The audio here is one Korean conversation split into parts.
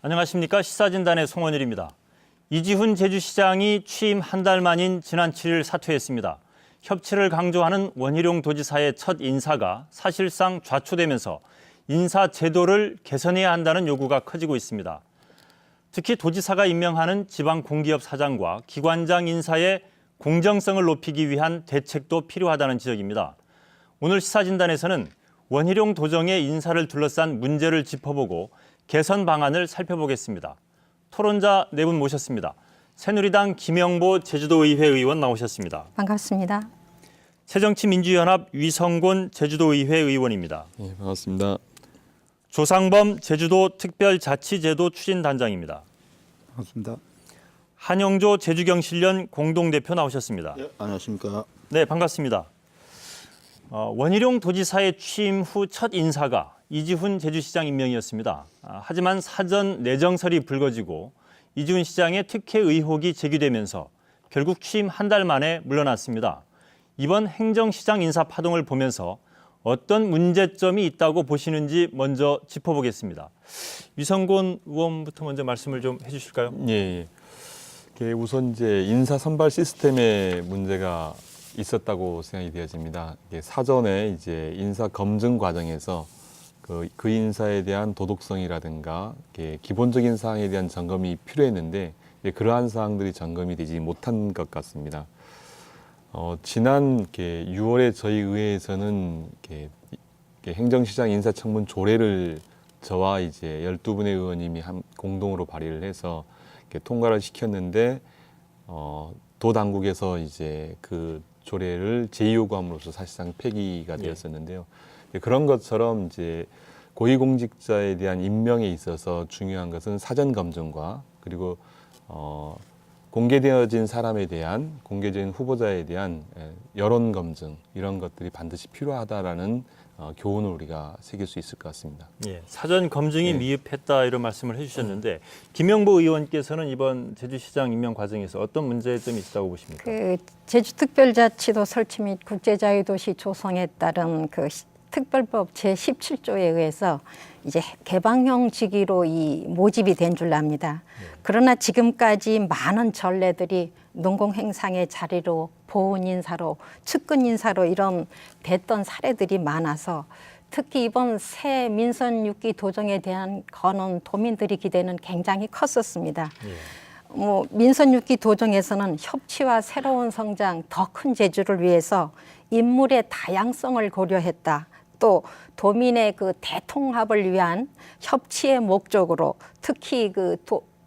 안녕하십니까. 시사진단의 송원일입니다. 이지훈 제주시장이 취임 한 달 만인 지난 7일 사퇴했습니다. 협치를 강조하는 원희룡 도지사의 첫 인사가 사실상 좌초되면서 인사 제도를 개선해야 한다는 요구가 커지고 있습니다. 특히 도지사가 임명하는 지방 공기업 사장과 기관장 인사의 공정성을 높이기 위한 대책도 필요하다는 지적입니다. 오늘 시사진단에서는 원희룡 도정의 인사를 둘러싼 문제를 짚어보고 개선 방안을 살펴보겠습니다. 토론자 네 분 모셨습니다. 새누리당 김영보 제주도의회 의원 나오셨습니다. 반갑습니다. 새정치민주연합 위성곤 제주도의회 의원입니다. 네, 반갑습니다. 조상범 제주도 특별자치제도 추진단장입니다. 반갑습니다. 한영조 제주경실련 공동대표 나오셨습니다. 네, 안녕하십니까. 네, 반갑습니다. 원희룡 도지사의 취임 후 첫 인사가 이지훈 제주시장 임명이었습니다. 하지만 사전 내정설이 불거지고 이지훈 시장의 특혜 의혹이 제기되면서 결국 취임 한 달 만에 물러났습니다. 이번 행정시장 인사 파동을 보면서 어떤 문제점이 있다고 보시는지 먼저 짚어보겠습니다. 위성곤 의원부터 먼저 말씀을 좀 해주실까요? 예. 우선 이제 인사 선발 시스템에 문제가 있었다고 생각이 되어집니다. 사전에 이제 인사 검증 과정에서 그 인사에 대한 도덕성이라든가 기본적인 사항에 대한 점검이 필요했는데 그러한 사항들이 점검이 되지 못한 것 같습니다. 지난 6월에 저희 의회에서는 행정시장 인사청문 조례를 저와 이제 12분의 의원님이 공동으로 발의를 해서 통과를 시켰는데 도 당국에서 이제 그 조례를 제2요구함으로써 사실상 폐기가 되었었는데요. 그런 것처럼 이제 고위공직자에 대한 임명에 있어서 중요한 것은 사전 검증과 그리고 공개되어진 사람에 대한 공개적인 후보자에 대한 여론 검증 이런 것들이 반드시 필요하다라는 교훈을 우리가 새길 수 있을 것 같습니다. 예, 사전 검증이 네. 미흡했다 이런 말씀을 해주셨는데 김영보 의원께서는 이번 제주시장 임명 과정에서 어떤 문제점이 있다고 보십니까? 제주특별자치도 설치 및 국제자유도시 조성에 따른 특별법 제17조에 의해서 이제 개방형 직위로 이 모집이 된 줄 압니다. 그러나 지금까지 많은 전례들이 농공행상의 자리로 보훈 인사로 측근 인사로 이런 됐던 사례들이 많아서 특히 이번 새 민선 6기 도정에 대한 거는 도민들이 기대는 굉장히 컸었습니다. 민선 6기 도정에서는 협치와 새로운 성장, 더 큰 제주를 위해서 인물의 다양성을 고려했다. 또 도민의 그 대통합을 위한 협치의 목적으로 특히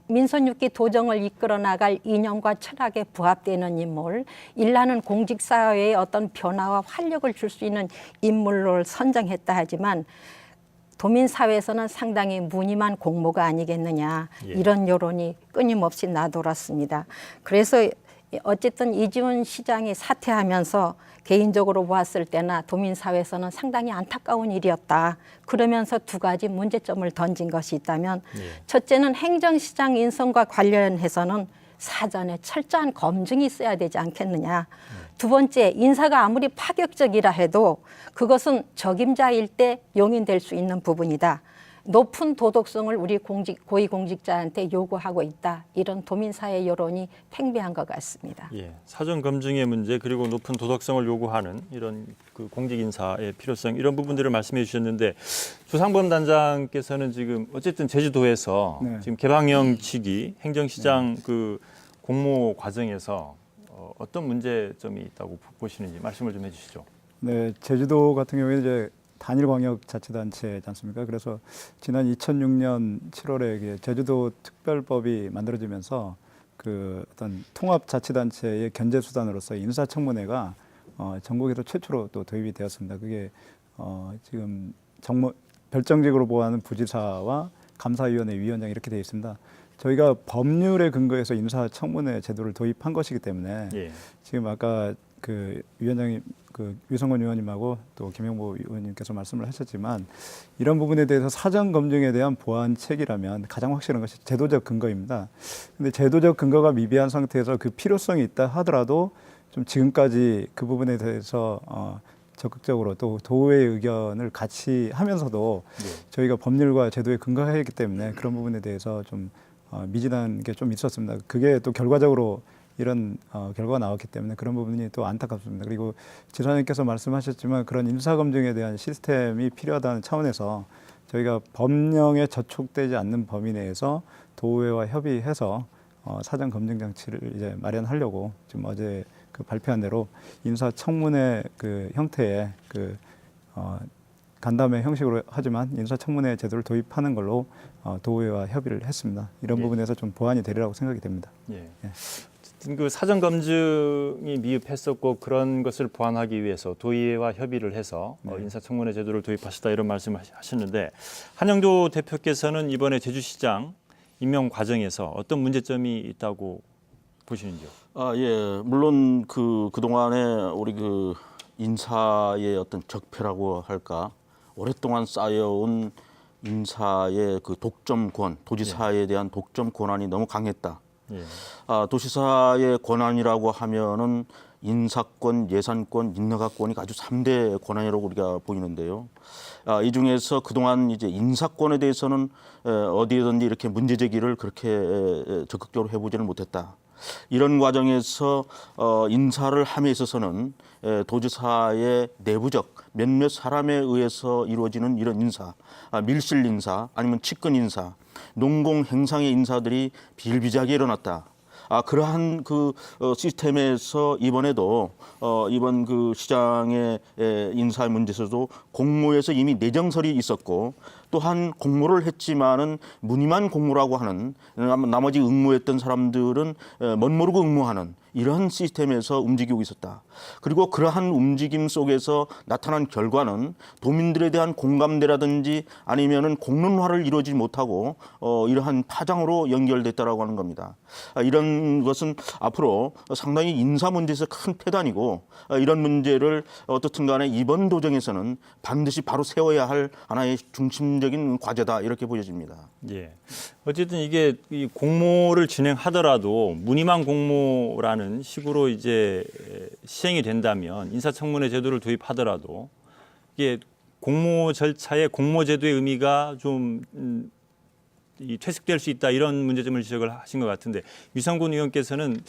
민선 6기 도정을 이끌어 나갈 이념과 철학에 부합되는 인물, 일하는 공직사회의 어떤 변화와 활력을 줄 수 있는 인물을 선정했다 하지만 도민사회에서는 상당히 무늬만 공모가 아니겠느냐 이런 여론이 끊임없이 나돌았습니다. 그래서 어쨌든 이지훈 시장이 사퇴하면서 개인적으로 보았을 때나 도민사회에서는 상당히 안타까운 일이었다. 그러면서 두 가지 문제점을 던진 것이 있다면 첫째는 행정시장 인선과 관련해서는 사전에 철저한 검증이 있어야 되지 않겠느냐. 두 번째, 인사가 아무리 파격적이라 해도 그것은 적임자일 때 용인될 수 있는 부분이다. 높은 도덕성을 우리 고위공직자한테 요구하고 있다. 이런 도민사회 여론이 팽배한 것 같습니다. 예, 사전 검증의 문제 그리고 높은 도덕성을 요구하는 이런 그 공직 인사의 필요성 이런 부분들을 말씀해 주셨는데 조상범 단장께서는 지금 어쨌든 제주도에서 지금 개방형 직위 행정시장 그 공모 과정에서 어떤 문제점이 있다고 보시는지 말씀을 좀 해주시죠. 네, 제주도 같은 경우에 이제 단일광역자치단체지 않습니까? 그래서 지난 2006년 7월에 제주도 특별법이 만들어지면서 그 어떤 통합자치단체의 견제수단으로서 인사청문회가 전국에서 최초로 또 도입이 되었습니다. 그게 지금 별정직으로 보호하는 부지사와 감사위원회 위원장 이렇게 되어 있습니다. 저희가 법률에 근거해서 인사청문회 제도를 도입한 것이기 때문에 지금 아까 그 위원장님, 위성곤 의원님하고 또 김영보 의원님께서 말씀을 하셨지만 이런 부분에 대해서 사전 검증에 대한 보완책이라면 가장 확실한 것이 제도적 근거입니다. 근데 제도적 근거가 미비한 상태에서 그 필요성이 있다 하더라도 좀 지금까지 그 부분에 대해서 적극적으로 또 도의회 의견을 같이 하면서도 저희가 법률과 제도에 근거하기 때문에 그런 부분에 대해서 좀 미진한 게 좀 있었습니다. 그게 또 결과적으로 이런 결과가 나왔기 때문에 그런 부분이 또 안타깝습니다. 그리고 지사님께서 말씀하셨지만 그런 인사검증에 대한 시스템이 필요하다는 차원에서 저희가 법령에 저촉되지 않는 범위 내에서 도의회와 협의해서 사전 검증 장치를 이제 마련하려고 지금 어제 그 발표한 대로 인사청문회 그 형태의 그 간담회 형식으로 하지만 인사청문회 제도를 도입하는 걸로 도의회와 협의를 했습니다. 이런 예. 부분에서 좀 보완이 되리라고 생각이 됩니다. 예. 예. 어쨌든 그 사전 검증이 미흡했었고 그런 것을 보완하기 위해서 도의회와 협의를 해서 인사청문회 제도를 도입하시다 이런 말씀을 하셨는데 한영조 대표께서는 이번에 제주시장 임명 과정에서 어떤 문제점이 있다고 보시는지요? 예. 물론 그동안에 우리 그 인사의 어떤 적폐라고 할까? 오랫동안 쌓여온 인사의 그 독점권, 도지사에 대한 독점 권한이 너무 강했다. 예. 도지사의 권한이라고 하면은 인사권, 예산권, 인허가권이 아주 3대 권한이라고 우리가 보이는데요. 이 중에서 그동안 이제 인사권에 대해서는 어디에든지 이렇게 문제 제기를 그렇게 적극적으로 해보지는 못했다. 이런 과정에서 인사를 함에 있어서는 도지사의 내부적 몇몇 사람에 의해서 이루어지는 이런 인사, 밀실 인사 아니면 측근 인사, 농공 행상의 인사들이 비일비재하게 일어났다. 그러한 그 시스템에서 이번에도 이번 그 시장의 인사 문제에서도 공모에서 이미 내정설이 있었고 또한 공모를 했지만은 무늬만 공모라고 하는 나머지 응모했던 사람들은 멋모르고 응모하는 이러한 시스템에서 움직이고 있었다. 그리고 그러한 움직임 속에서 나타난 결과는 도민들에 대한 공감대라든지 아니면은 공론화를 이루어지지 못하고 이러한 파장으로 연결됐다라고 하는 겁니다. 이런 것은 앞으로 상당히 인사 문제에서 큰 폐단이고 이런 문제를 어떻든 간에 이번 도정에서는 반드시 바로 세워야 할 하나의 중심적인 과제다 이렇게 보여집니다. 예. 어쨌든 이게 이 공모를 진행하더라도 무늬만 공모라는 식으로 이제 시행이 된다면 인사청문회 제도를 도입하더라도 이게 공모 절차의 공모 제도의 의미가 좀 퇴색될 수 있다 이런 문제점을 지적을 하신 것 같은데 유성군 의원께서는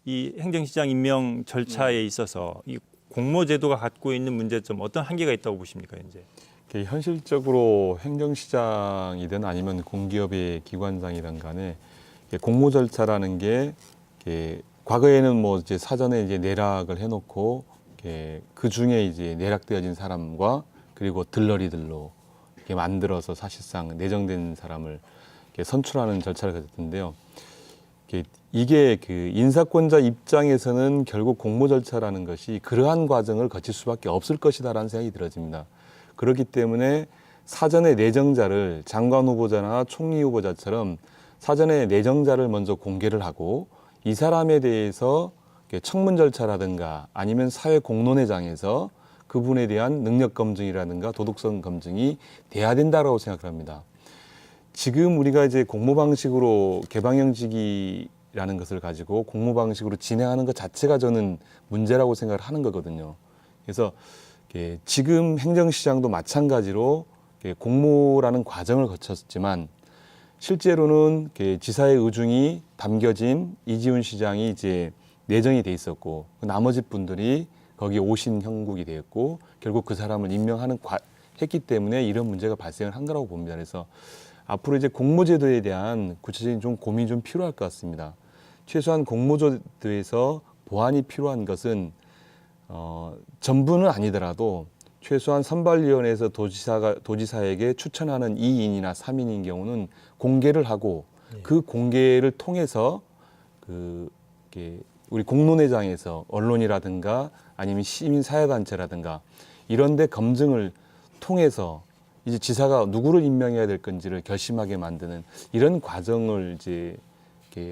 이 행정시장 임명 절차에 있어서 이 공모 제도가 갖고 있는 문제점 어떤 한계가 있다고 보십니까 현재? 현실적으로 행정시장이든 아니면 공기업의 기관장이든 간에 공모 절차라는 게 과거에는 뭐 이제 사전에 이제 내락을 해놓고 그 중에 이제 내락되어진 사람과 그리고 들러리들로 이렇게 만들어서 사실상 내정된 사람을 선출하는 절차를 가졌던데요. 이게 그 인사권자 입장에서는 결국 공모 절차라는 것이 그러한 과정을 거칠 수밖에 없을 것이다라는 생각이 들어집니다. 그렇기 때문에 사전에 내정자를 장관 후보자나 총리 후보자처럼 사전에 내정자를 먼저 공개를 하고 이 사람에 대해서 청문 절차라든가 아니면 사회 공론회장에서 그분에 대한 능력 검증이라든가 도덕성 검증이 돼야 된다라고 생각합니다. 지금 우리가 이제 공모 방식으로 개방형직이라는 것을 가지고 공모 방식으로 진행하는 것 자체가 저는 문제라고 생각을 하는 거거든요. 그래서 지금 행정시장도 마찬가지로 공모라는 과정을 거쳤지만 실제로는 지사의 의중이 담겨진 이지훈 시장이 이제 내정이 돼 있었고 나머지 분들이 거기에 오신 형국이 되었고 결국 그 사람을 임명하는 했기 때문에 이런 문제가 발생을 한 거라고 봅니다. 그래서 앞으로 이제 공모제도에 대한 구체적인 좀 고민이 좀 필요할 것 같습니다. 최소한 공모제도에서 보완이 필요한 것은 전부는 아니더라도 최소한 선발위원회에서 도지사에게 추천하는 2인이나 3인인 경우는 공개를 하고 그 공개를 통해서 우리 공론회장에서 언론이라든가 아니면 시민사회단체라든가 이런데 검증을 통해서 이제 지사가 누구를 임명해야 될 건지를 결심하게 만드는 이런 과정을 이제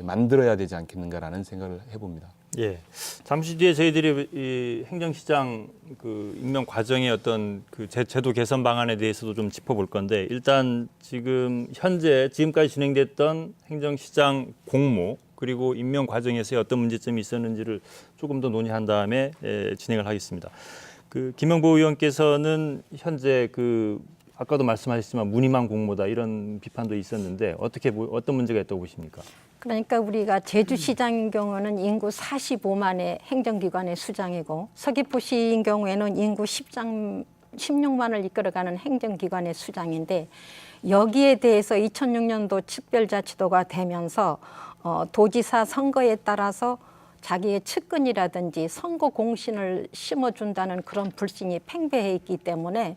만들어야 되지 않겠는가라는 생각을 해봅니다. 예. 잠시 뒤에 저희들이 이 행정시장 그 임명 과정의 어떤 그 제도 개선 방안에 대해서도 좀 짚어볼 건데 일단 지금까지 진행됐던 행정시장 공모 그리고 임명 과정에서의 어떤 문제점이 있었는지를 조금 더 논의한 다음에 진행을 하겠습니다. 그 김영보 의원께서는 현재 그 아까도 말씀하셨지만 무늬만 공모다 이런 비판도 있었는데 어떤 문제가 있다고 보십니까? 그러니까 우리가 제주시장인 경우는 인구 45만의 행정기관의 수장이고 서귀포시인 경우에는 인구 16만을 이끌어가는 행정기관의 수장인데 여기에 대해서 2006년도 특별자치도가 되면서 도지사 선거에 따라서 자기의 측근이라든지 선거 공신을 심어준다는 그런 불신이 팽배해 있기 때문에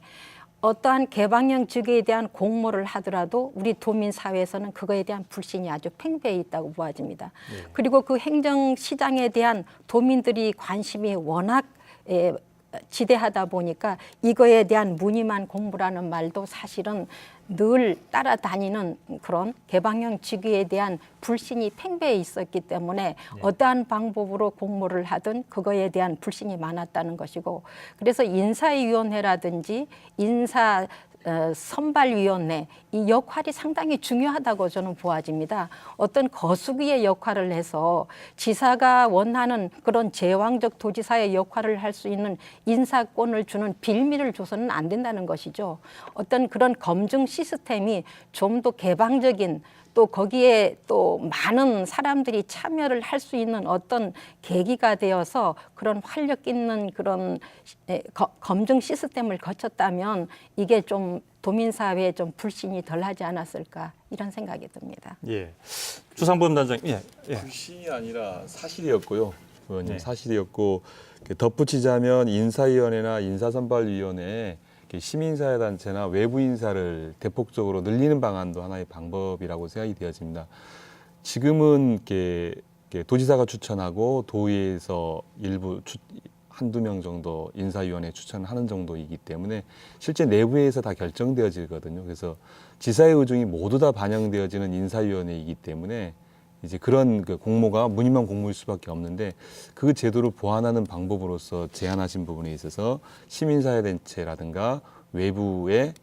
어떠한 개방형 직위에 대한 공모를 하더라도 우리 도민사회에서는 그거에 대한 불신이 아주 팽배해 있다고 보아집니다. 그리고 그 행정시장에 대한 도민들이 관심이 워낙 지대하다 보니까 이거에 대한 무늬만 공모라는 말도 사실은 늘 따라다니는 그런 개방형 직위에 대한 불신이 팽배해 있었기 때문에 어떠한 방법으로 공모를 하든 그거에 대한 불신이 많았다는 것이고 그래서 인사위원회라든지 인사 선발위원회 이 역할이 상당히 중요하다고 저는 보아집니다. 어떤 거수기의 역할을 해서 지사가 원하는 그런 제왕적 도지사의 역할을 할 수 있는 인사권을 주는 빌미를 줘서는 안 된다는 것이죠. 어떤 그런 검증 시스템이 좀 더 개방적인 또 거기에 또 많은 사람들이 참여를 할 수 있는 어떤 계기가 되어서 그런 활력 있는 그런 검증 시스템을 거쳤다면 이게 좀 도민사회에 좀 불신이 덜하지 않았을까 이런 생각이 듭니다. 예, 주상범 단장님. 예. 불신이 아니라 사실이었고요. 의원님 네. 사실이었고 덧붙이자면 인사위원회나 인사선발위원회에 시민사회단체나 외부 인사를 대폭적으로 늘리는 방안도 하나의 방법이라고 생각이 되어집니다. 지금은 도지사가 추천하고 도의회에서 일부 한두 명 정도 인사위원회 추천하는 정도이기 때문에 실제 내부에서 다 결정되어지거든요. 그래서 지사의 의중이 모두 다 반영되어지는 인사위원회이기 때문에 이제 그런 그 공모가 무늬만 공모일 수밖에 없는데 그 제도를 보완하는 방법으로서 제안하신 부분에 있어서 시민사회단체라든가 외부의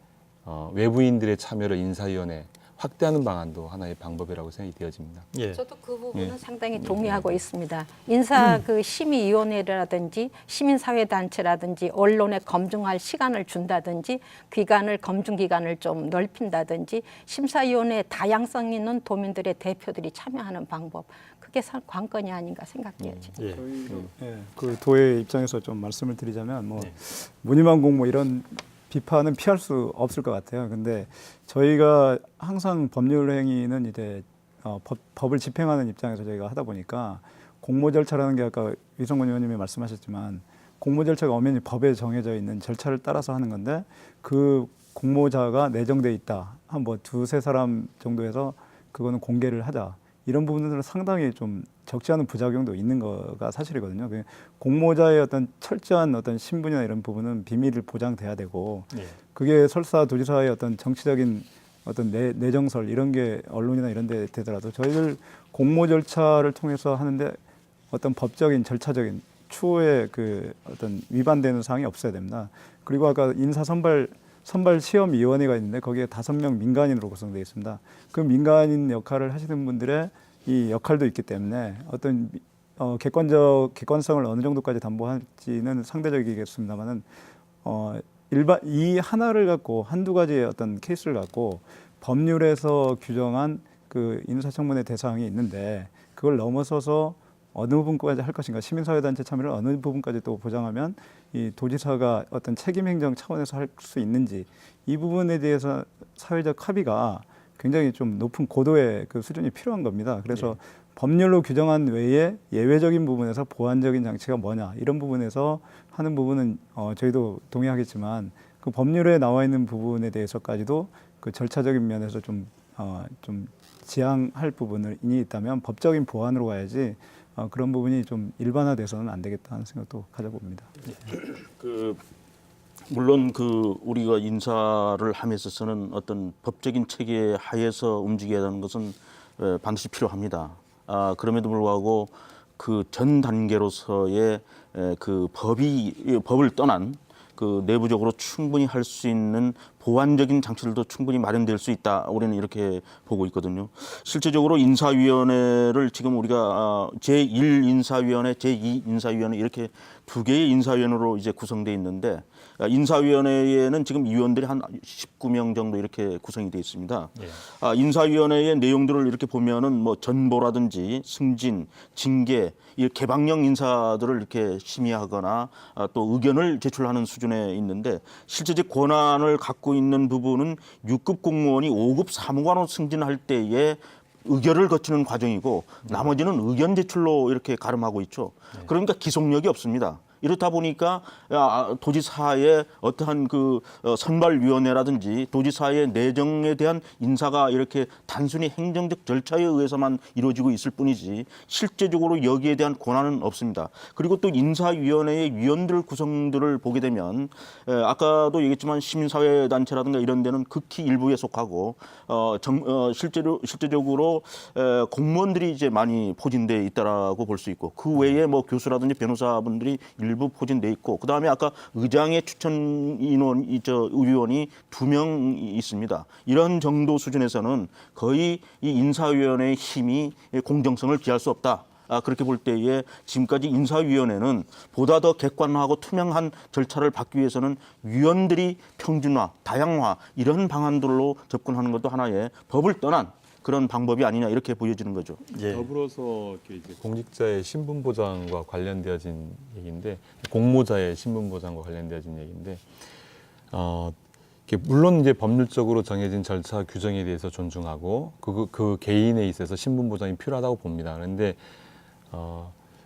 외부인들의 참여를 인사위원회 확대하는 방안도 하나의 방법이라고 생각이 되어집니다. 예. 저도 그 부분은 상당히 동의하고 있습니다. 인사 그 심의위원회라든지 시민사회단체라든지 언론에 검증할 시간을 준다든지 검증 기간을 좀 넓힌다든지 심사위원회 다양성 있는 도민들의 대표들이 참여하는 방법 그게 관건이 아닌가 생각되어집니다. 예. 그 도의 입장에서 좀 말씀을 드리자면 네. 무늬만 공모 이런 비판은 피할 수 없을 것 같아요. 근데 저희가 항상 법률 행위는 이제 법을 집행하는 입장에서 저희가 하다 보니까 공모 절차라는 게 아까 위성권 의원님이 말씀하셨지만 공모 절차가 엄연히 법에 정해져 있는 절차를 따라서 하는 건데 그 공모자가 내정돼 있다. 한 뭐 두세 사람 정도에서 그거는 공개를 하자. 이런 부분들은 상당히 좀 적지 않은 부작용도 있는 거가 사실이거든요. 공모자의 어떤 철저한 어떤 신분이나 이런 부분은 비밀을 보장돼야 되고 예. 그게 설사 도지사의 어떤 정치적인 어떤 내정설 이런 게 언론이나 이런 데 되더라도 저희들 공모 절차를 통해서 하는데 어떤 법적인 절차적인 추후에 그 어떤 위반되는 사항이 없어야 됩니다. 그리고 아까 인사 선발 시험위원회가 있는데 거기에 5명 민간인으로 구성되어 있습니다. 그 민간인 역할을 하시는 분들의 이 역할도 있기 때문에 어떤 객관성을 어느 정도까지 담보할지는 상대적이겠습니다만은 이 하나를 갖고 한두 가지의 어떤 케이스를 갖고 법률에서 규정한 그 인사청문회 대상이 있는데 그걸 넘어서서 어느 부분까지 할 것인가 시민사회단체 참여를 어느 부분까지 또 보장하면 이 도지사가 어떤 책임행정 차원에서 할 수 있는지 이 부분에 대해서 사회적 합의가 굉장히 좀 높은 고도의 그 수준이 필요한 겁니다. 그래서 법률로 규정한 외에 예외적인 부분에서 보완적인 장치가 뭐냐 이런 부분에서 하는 부분은 저희도 동의하겠지만 그 법률에 나와 있는 부분에 대해서까지도 그 절차적인 면에서 좀 지양할 부분이 있다면 법적인 보완으로 가야지 그런 부분이 좀 일반화돼서는 안 되겠다 하는 생각도 가져봅니다. 물론 우리가 인사를 함에 있어서는 어떤 법적인 체계 하에서 움직여야 하는 것은 반드시 필요합니다. 그럼에도 불구하고 그 전 단계로서의 그 법을 떠난 그 내부적으로 충분히 할 수 있는 보완적인 장치들도 충분히 마련될 수 있다. 우리는 이렇게 보고 있거든요. 실제적으로 인사위원회를 지금 우리가 제1인사위원회, 제2인사위원회 이렇게 두 개의 인사위원회로 이제 구성돼 있는데 인사위원회에는 지금 위원들이 한 19명 정도 이렇게 구성이 되어 있습니다. 인사위원회의 내용들을 이렇게 보면은 뭐 전보라든지 승진, 징계, 이 개방형 인사들을 이렇게 심의하거나 또 의견을 제출하는 수준에 있는데 실제적 권한을 갖고 있는 부분은 6급 공무원이 5급 사무관으로 승진할 때에 의결을 거치는 과정이고 나머지는 의견 제출로 이렇게 가름하고 있죠. 그러니까 기속력이 없습니다. 이렇다 보니까 도지사의 어떠한 그 선발위원회라든지 도지사의 내정에 대한 인사가 이렇게 단순히 행정적 절차에 의해서만 이루어지고 있을 뿐이지 실제적으로 여기에 대한 권한은 없습니다. 그리고 또 인사위원회의 위원들 구성들을 보게 되면 아까도 얘기했지만 시민사회단체라든가 이런 데는 극히 일부에 속하고 실제적으로 공무원들이 이제 많이 포진돼 있다라고 볼 수 있고 그 외에 뭐 교수라든지 변호사분들이 일부 포진돼 있고 그다음에 아까 의장의 추천 인원 의원이 2명 있습니다. 이런 정도 수준에서는 거의 이 인사위원회의 힘이 공정성을 기할 수 없다. 그렇게 볼 때에 지금까지 인사위원회는 보다 더 객관화하고 투명한 절차를 받기 위해서는 위원들이 평준화, 다양화 이런 방안들로 접근하는 것도 하나의 법을 떠난 그런 방법이 아니냐 이렇게 보여지는 거죠. 예. 더불어서 이제 공직자의 신분 보장과 관련되어진 얘기인데 공모자의 신분 보장과 관련되어진 얘기인데 물론 이제 법률적으로 정해진 절차 규정에 대해서 존중하고 그 개인에 있어서 신분 보장이 필요하다고 봅니다. 그런데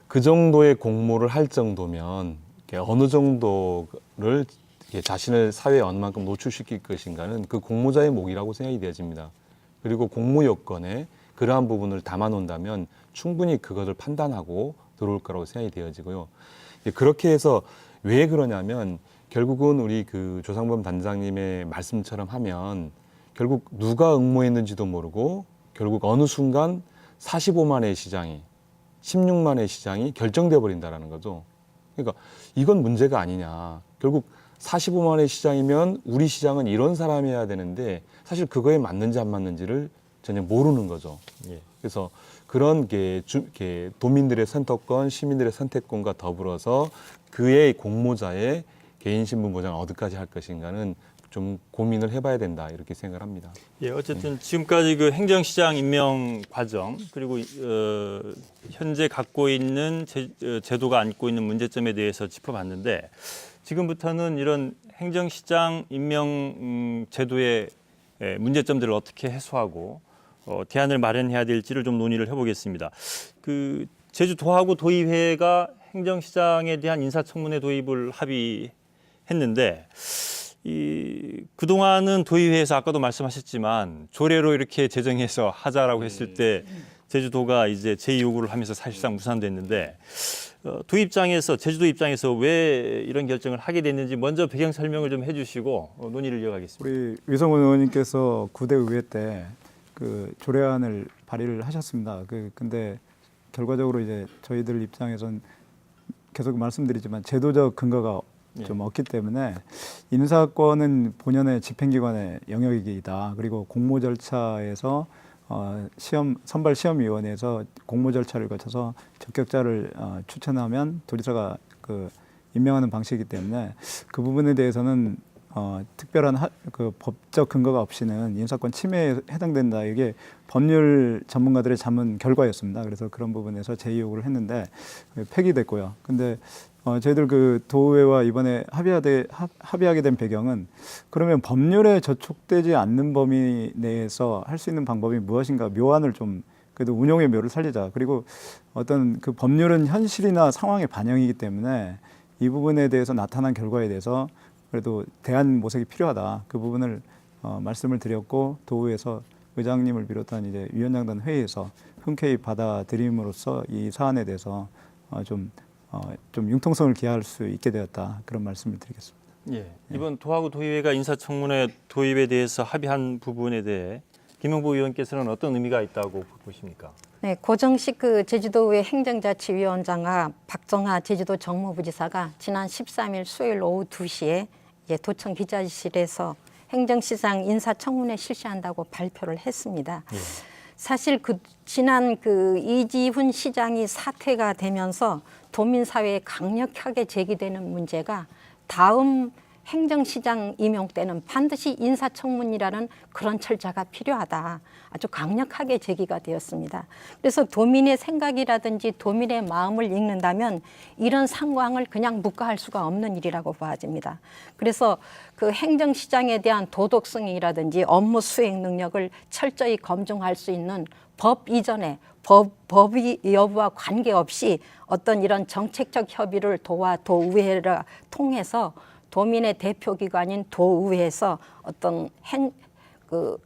그 정도의 공모를 할 정도면 어느 정도를 자신을 사회에 어느 만큼 노출시킬 것인가는 그 공모자의 몫이라고 생각이 되어집니다. 그리고 공모 요건에 그러한 부분을 담아놓는다면 충분히 그것을 판단하고 들어올 거라고 생각이 되어지고요. 그렇게 해서 왜 그러냐면 결국은 우리 그 조상범 단장님의 말씀처럼 하면 결국 누가 응모했는지도 모르고 결국 어느 순간 45만의 시장이 16만의 시장이 결정돼 버린다라는 거죠. 그러니까 이건 문제가 아니냐. 결국 45만의 시장이면 우리 시장은 이런 사람이 해야 되는데 사실 그거에 맞는지 안 맞는지를 전혀 모르는 거죠. 그래서 그런 도민들의 선택권, 시민들의 선택권과 더불어서 그의 공모자의 개인 신분 보장을 어디까지 할 것인가는 좀 고민을 해봐야 된다 이렇게 생각을 합니다. 예, 어쨌든 지금까지 그 행정시장 임명 과정 그리고 현재 갖고 있는 제도가 안고 있는 문제점에 대해서 짚어봤는데 지금부터는 이런 행정시장 임명 제도의 문제점들을 어떻게 해소하고 대안을 마련해야 될지를 좀 논의를 해보겠습니다. 그 제주도하고 도의회가 행정시장에 대한 인사청문회 도입을 합의했는데 그동안은 도의회에서 아까도 말씀하셨지만 조례로 이렇게 제정해서 하자라고 했을 때 제주도가 이제 제의 요구를 하면서 사실상 무산됐는데 제주도 입장에서 왜 이런 결정을 하게 됐는지 먼저 배경 설명을 좀 해주시고 논의를 이어가겠습니다. 우리 위성훈 의원님께서 9대 의회 때 그 조례안을 발의를 하셨습니다. 근데 결과적으로 이제 저희들 입장에선 계속 말씀드리지만 제도적 근거가 좀 없기 때문에 인사권은 본연의 집행기관의 영역이다. 그리고 공모 절차에서 선발 시험위원회에서 공모 절차를 거쳐서 적격자를 추천하면 도지사가 임명하는 방식이기 때문에 그 부분에 대해서는 특별한 그 법적 근거가 없이는 인사권 침해에 해당된다. 이게 법률 전문가들의 자문 결과였습니다. 그래서 그런 부분에서 제의 요구를 했는데 폐기됐고요. 근데 저희들 그 도의회와 이번에 합의하게 된 배경은 그러면 법률에 저촉되지 않는 범위 내에서 할 수 있는 방법이 무엇인가 묘안을 좀 그래도 운용의 묘를 살리자. 그리고 어떤 그 법률은 현실이나 상황의 반영이기 때문에 이 부분에 대해서 나타난 결과에 대해서 그래도 대안 모색이 필요하다. 그 부분을 말씀을 드렸고 도의회에서 의장님을 비롯한 이제 위원장단 회의에서 흔쾌히 받아들임으로써 이 사안에 대해서 좀 융통성을 기할 수 있게 되었다. 그런 말씀을 드리겠습니다. 예, 이번 도하고 도의회가 인사청문회 도입에 대해서 합의한 부분에 대해 김영보 의원께서는 어떤 의미가 있다고 보십니까? 네, 고정식 그 제주도의 행정자치위원장과 박정하 제주도 정무부지사가 지난 13일 수요일 오후 2시에 이제 도청 기자실에서 행정시장 인사청문회 실시한다고 발표를 했습니다. 사실 지난 이지훈 시장이 사퇴가 되면서 도민사회에 강력하게 제기되는 문제가 다음 행정시장 임용 때는 반드시 인사청문이라는 그런 절차가 필요하다. 아주 강력하게 제기가 되었습니다. 그래서 도민의 생각이라든지 도민의 마음을 읽는다면 이런 상황을 그냥 묵과할 수가 없는 일이라고 보아집니다. 그래서 그 행정시장에 대한 도덕성이라든지 업무 수행 능력을 철저히 검증할 수 있는 법 이전에 법의 여부와 관계없이 어떤 이런 정책적 협의를 도와 도의회를 통해서 도민의 대표기관인 도의회에서 어떤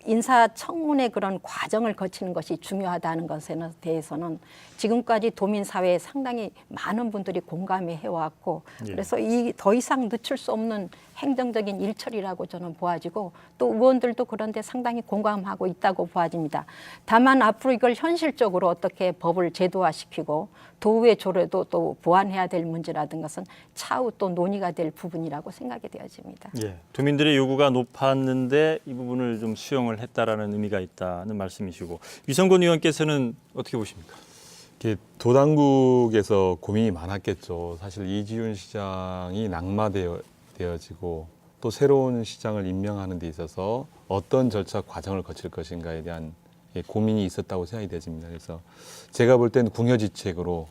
인사청문회 그런 과정을 거치는 것이 중요하다는 것에 대해서는 지금까지 도민사회에 상당히 많은 분들이 공감해 해왔고 그래서 더 이상 늦출 수 없는 행정적인 일처리라고 저는 보아지고 또 의원들도 그런데 상당히 공감하고 있다고 보아집니다. 다만 앞으로 이걸 현실적으로 어떻게 법을 제도화시키고 도의회 조례도 또 보완해야 될 문제라든 것은 차후 또 논의가 될 부분이라고 생각이 되어집니다. 예, 도민들의 요구가 높았는데 이 부분을 좀 수용을 했다라는 의미가 있다는 말씀이시고 위성곤 의원께서는 어떻게 보십니까? 도당국에서 고민이 많았겠죠. 사실 이지훈 시장이 낙마되어지고 또 새로운 시장을 임명하는 데 있어서 어떤 절차 과정을 거칠 것인가에 대한 고민이 있었다고 생각이 되집니다. 그래서 제가 볼 때는 궁여지책으로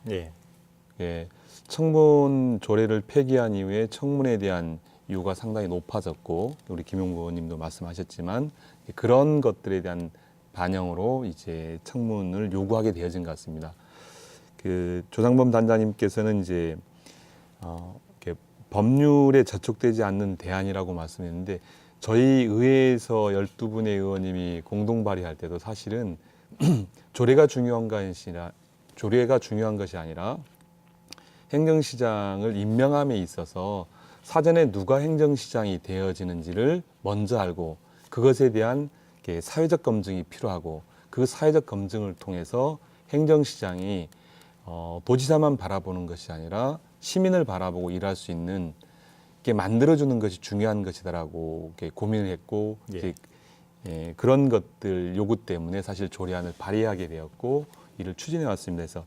청문 조례를 폐기한 이후에 청문에 대한 요구가 상당히 높아졌고 우리 김용구 의원님도 말씀하셨지만 그런 것들에 대한 반영으로 이제 청문을 요구하게 되어진 것 같습니다. 조장범 단장님께서는 이제 법률에 저촉되지 않는 대안이라고 말씀했는데 저희 의회에서 12분의 의원님이 공동 발의할 때도 사실은 조례가 중요한 것이 아니라 행정시장을 임명함에 있어서 사전에 누가 행정시장이 되어지는지를 먼저 알고 그것에 대한 사회적 검증이 필요하고 그 사회적 검증을 통해서 행정시장이 도지사만 바라보는 것이 아니라 시민을 바라보고 일할 수 있는 게 만들어주는 것이 중요한 것이다라고 고민을 했고 그런 것들 요구 때문에 사실 조례안을 발의하게 되었고 이를 추진해 왔습니다. 그래서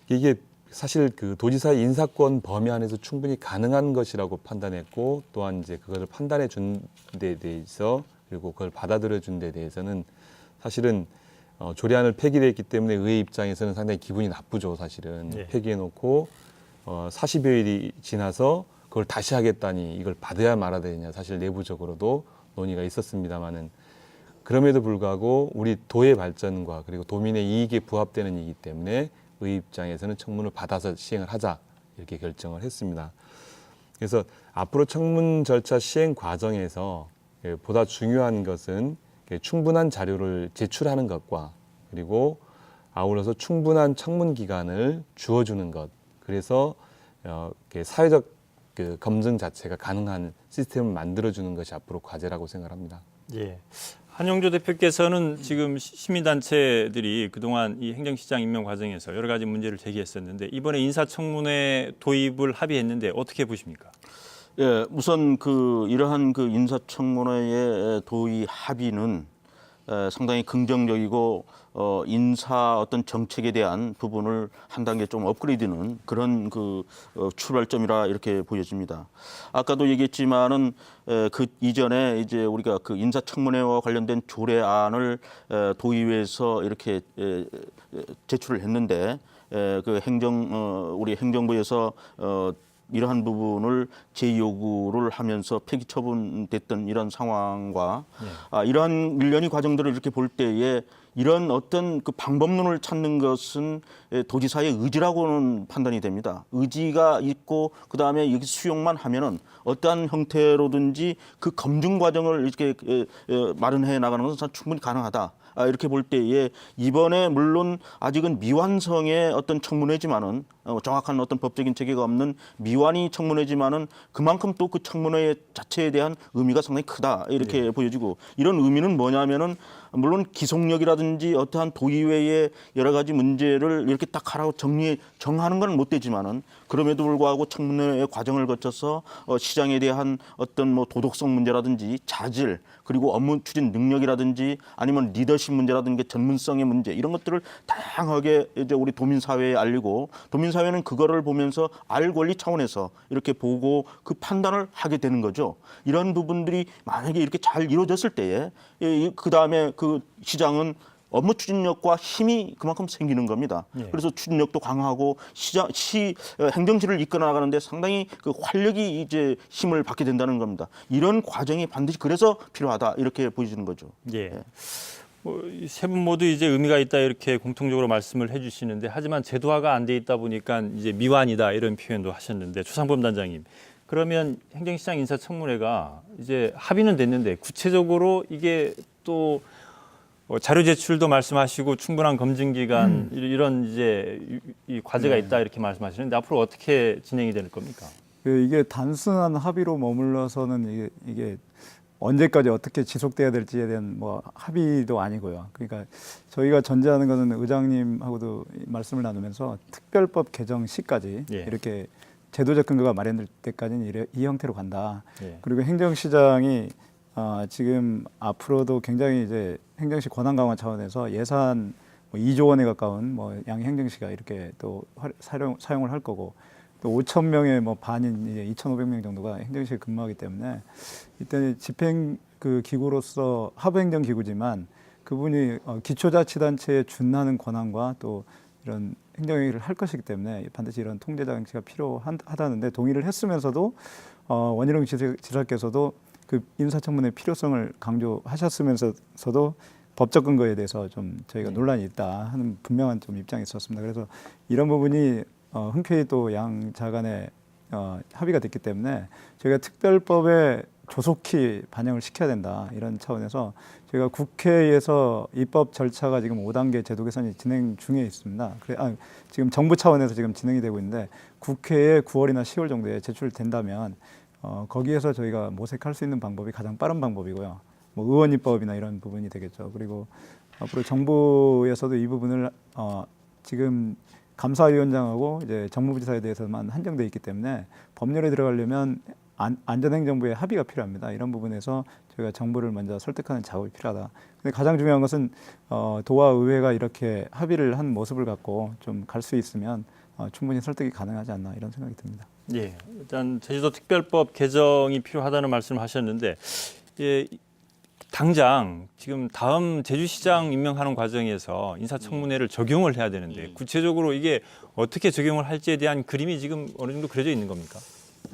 이게 사실 그 도지사의 인사권 범위 안에서 충분히 가능한 것이라고 판단했고 또한 이제 그것을 판단해 준 데 대해서 그리고 그걸 받아들여 준 데 대해서는 사실은 조례안을 폐기됐기 때문에 의회 입장에서는 상당히 기분이 나쁘죠. 사실은 폐기해놓고 40여일이 지나서 그걸 다시 하겠다니 이걸 받아야 말아야 되냐 사실 내부적으로도 논의가 있었습니다만은 그럼에도 불구하고 우리 도의 발전과 그리고 도민의 이익에 부합되는 일이기 때문에 의회 입장에서는 청문을 받아서 시행을 하자 이렇게 결정을 했습니다. 그래서 앞으로 청문 절차 시행 과정에서 보다 중요한 것은 충분한 자료를 제출하는 것과 그리고 아울러서 충분한 청문 기간을 주어주는 것. 그래서 사회적 검증 자체가 가능한 시스템을 만들어주는 것이 앞으로 과제라고 생각합니다. 예. 한영조 대표께서는 지금 시민단체들이 그동안 이 행정시장 임명 과정에서 여러 가지 문제를 제기했었는데 이번에 인사청문회 도입을 합의했는데 어떻게 보십니까? 예, 우선 이러한 인사청문회의 도의 합의는 상당히 긍정적이고 인사 어떤 정책에 대한 부분을 한 단계 좀 업그레이드는 그런 출발점이라 이렇게 보여집니다. 아까도 얘기했지만은 그 이전에 이제 우리가 인사청문회와 관련된 조례안을 도의회에서 이렇게 제출을 했는데 우리 행정부에서 이러한 부분을 재요구를 하면서 폐기 처분됐던 이런 상황과 이러한 일련의 과정들을 이렇게 볼 때에 이런 어떤 방법론을 찾는 것은 도지사의 의지라고는 판단이 됩니다. 의지가 있고 그다음에 여기 수용만 하면은 어떠한 형태로든지 그 검증 과정을 이렇게 마련해 나가는 것은 충분히 가능하다. 이렇게 볼 때에 이번에 물론 아직은 미완성의 어떤 청문회지만은 정확한 어떤 법적인 체계가 없는 미완이 청문회지만은 그만큼 또 그 청문회 자체에 대한 의미가 상당히 크다 이렇게 보여지고 이런 의미는 뭐냐면은 물론 기속력이라든지 법이라든지 어떠한 도의회의 여러 가지 문제를 이렇게 딱 하라고 정하는 건 못 되지만은 그럼에도 불구하고 청문회 과정을 거쳐서 시장에 대한 어떤 뭐 도덕성 문제라든지 자질 그리고 업무 추진 능력이라든지 아니면 리더십 문제라든지 전문성의 문제 이런 것들을 다양하게 이제 우리 도민 사회에 알리고 도민 사회는 그거를 보면서 알 권리 차원에서 이렇게 보고 그 판단을 하게 되는 거죠. 이런 부분들이 만약에 이렇게 잘 이루어졌을 때에 그 다음에 그 시장은 업무 추진력과 힘이 그만큼 생기는 겁니다. 예. 그래서 추진력도 강화하고 행정실을 이끌어 나가는데 상당히 그 활력이 이제 힘을 받게 된다는 겁니다. 이런 과정이 반드시 그래서 필요하다 이렇게 보여지는 거죠. 예. 세 분 모두 이제 의미가 있다 이렇게 공통적으로 말씀을 해주시는데 하지만 제도화가 안 돼 있다 보니까 이제 미완이다 이런 표현도 하셨는데 최상범 단장님 그러면 행정시장 인사청문회가 이제 합의는 됐는데 구체적으로 이게 또 자료 제출도 말씀하시고 충분한 검증 기간 이런 이제 이 과제가 있다 이렇게 말씀하시는데 앞으로 어떻게 진행이 될 겁니까? 이게 단순한 합의로 머물러서는 이게 언제까지 어떻게 지속돼야 될지에 대한 뭐 합의도 아니고요. 그러니까 저희가 전제하는 것은 의장님하고도 말씀을 나누면서 특별법 개정 시까지 예. 이렇게 제도적 근거가 마련될 때까지는 이 형태로 간다. 예. 그리고 행정시장이 지금 앞으로도 굉장히 이제 행정시 권한 강화 차원에서 예산 뭐 2조 원에 가까운 뭐 양행정시가 이렇게 또 사용을 할 거고 또 5천 명의 뭐 반인 이제 2,500명 정도가 행정시에 근무하기 때문에 이때 집행 그 기구로서 하부행정 기구지만 그분이 기초자치단체에 준하는 권한과 또 이런 행정행위를 할 것이기 때문에 반드시 이런 통제 장치가 필요하다는데 동의를 했으면서도 원희룡 지사께서도 그 인사청문회 필요성을 강조하셨으면서도 법적 근거에 대해서 좀 저희가 논란이 있다 하는 분명한 좀 입장이 있었습니다. 그래서 이런 부분이 흔쾌히 또 양자 간에 합의가 됐기 때문에 저희가 특별법에 조속히 반영을 시켜야 된다 이런 차원에서 저희가 국회에서 입법 절차가 지금 5단계 제도 개선이 진행 중에 있습니다. 지금 정부 차원에서 지금 진행이 되고 있는데 국회에 9월이나 10월 정도에 제출된다면 거기에서 저희가 모색할 수 있는 방법이 가장 빠른 방법이고요. 뭐 의원 입법이나 이런 부분이 되겠죠. 그리고 앞으로 정부에서도 이 부분을 지금 감사위원장하고 이제 정무부지사에 대해서만 한정돼 있기 때문에 법률에 들어가려면 안전행정부의 합의가 필요합니다. 이런 부분에서 저희가 정부를 먼저 설득하는 작업이 필요하다. 근데 가장 중요한 것은 도와 의회가 이렇게 합의를 한 모습을 갖고 좀 갈 수 있으면 충분히 설득이 가능하지 않나 이런 생각이 듭니다. 예, 일단 제주도 특별법 개정이 필요하다는 말씀을 하셨는데 예, 당장 지금 다음 제주시장 임명하는 과정에서 인사청문회를 적용을 해야 되는데 구체적으로 이게 어떻게 적용을 할지에 대한 그림이 지금 어느 정도 그려져 있는 겁니까?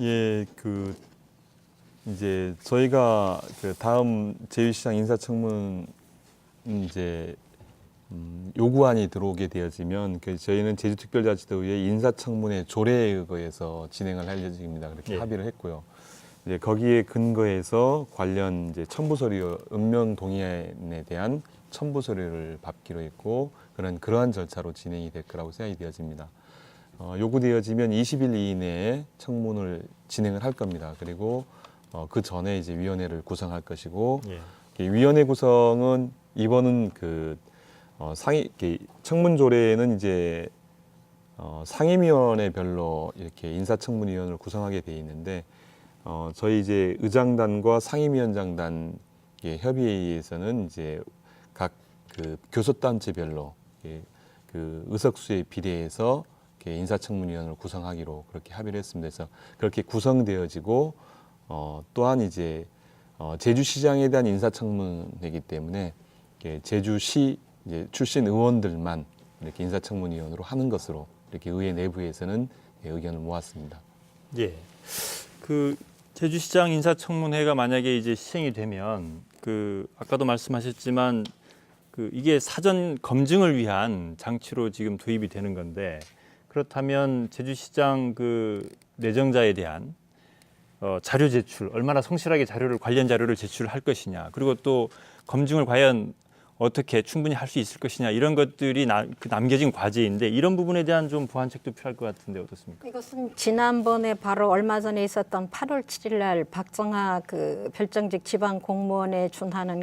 예, 이제 저희가 그 다음 제주시장 인사청문 이제 요구안이 들어오게 되어지면 저희는 제주특별자치도의회 인사청문회 조례에 의거해서 진행을 할 예정입니다. 그렇게 예. 합의를 했고요. 이제 거기에 근거해서 관련 이제 첨부 서류 음명 동의안에 대한 첨부 서류를 받기로 했고 그러한 절차로 진행이 될 거라고 생각이 되어집니다. 요구되어지면 20일 이내에 청문을 진행을 할 겁니다. 그리고 그 전에 이제 위원회를 구성할 것이고 예. 위원회 구성은 이번은 청문조례에는 이제 상임위원회별로 이렇게 인사청문위원을 구성하게 돼 있는데 저희 이제 의장단과 상임위원장단 협의회에서는 이제 각 그 교섭단체별로 그 의석수에 비례해서 인사청문위원을 구성하기로 그렇게 합의를 했습니다. 그래서 그렇게 구성되어지고 또한 이제 제주시장에 대한 인사청문회이기 때문에 제주시 이제 출신 의원들만 이렇게 인사청문위원으로 하는 것으로 이렇게 의회 내부에서는 의견을 모았습니다. 예. 그 제주시장 인사청문회가 만약에 이제 시행이 되면 아까도 말씀하셨지만 이게 사전 검증을 위한 장치로 지금 도입이 되는 건데 그렇다면 제주시장 내정자에 대한 자료 제출 얼마나 성실하게 관련 자료를 제출할 것이냐 그리고 또 검증을 과연 어떻게 충분히 할 수 있을 것이냐 이런 것들이 남겨진 과제인데 이런 부분에 대한 좀 보완책도 필요할 것 같은데 어떻습니까? 이것은 지난번에 바로 얼마 전에 있었던 8월 7일 날 박정하 별정직 지방 공무원에 준하는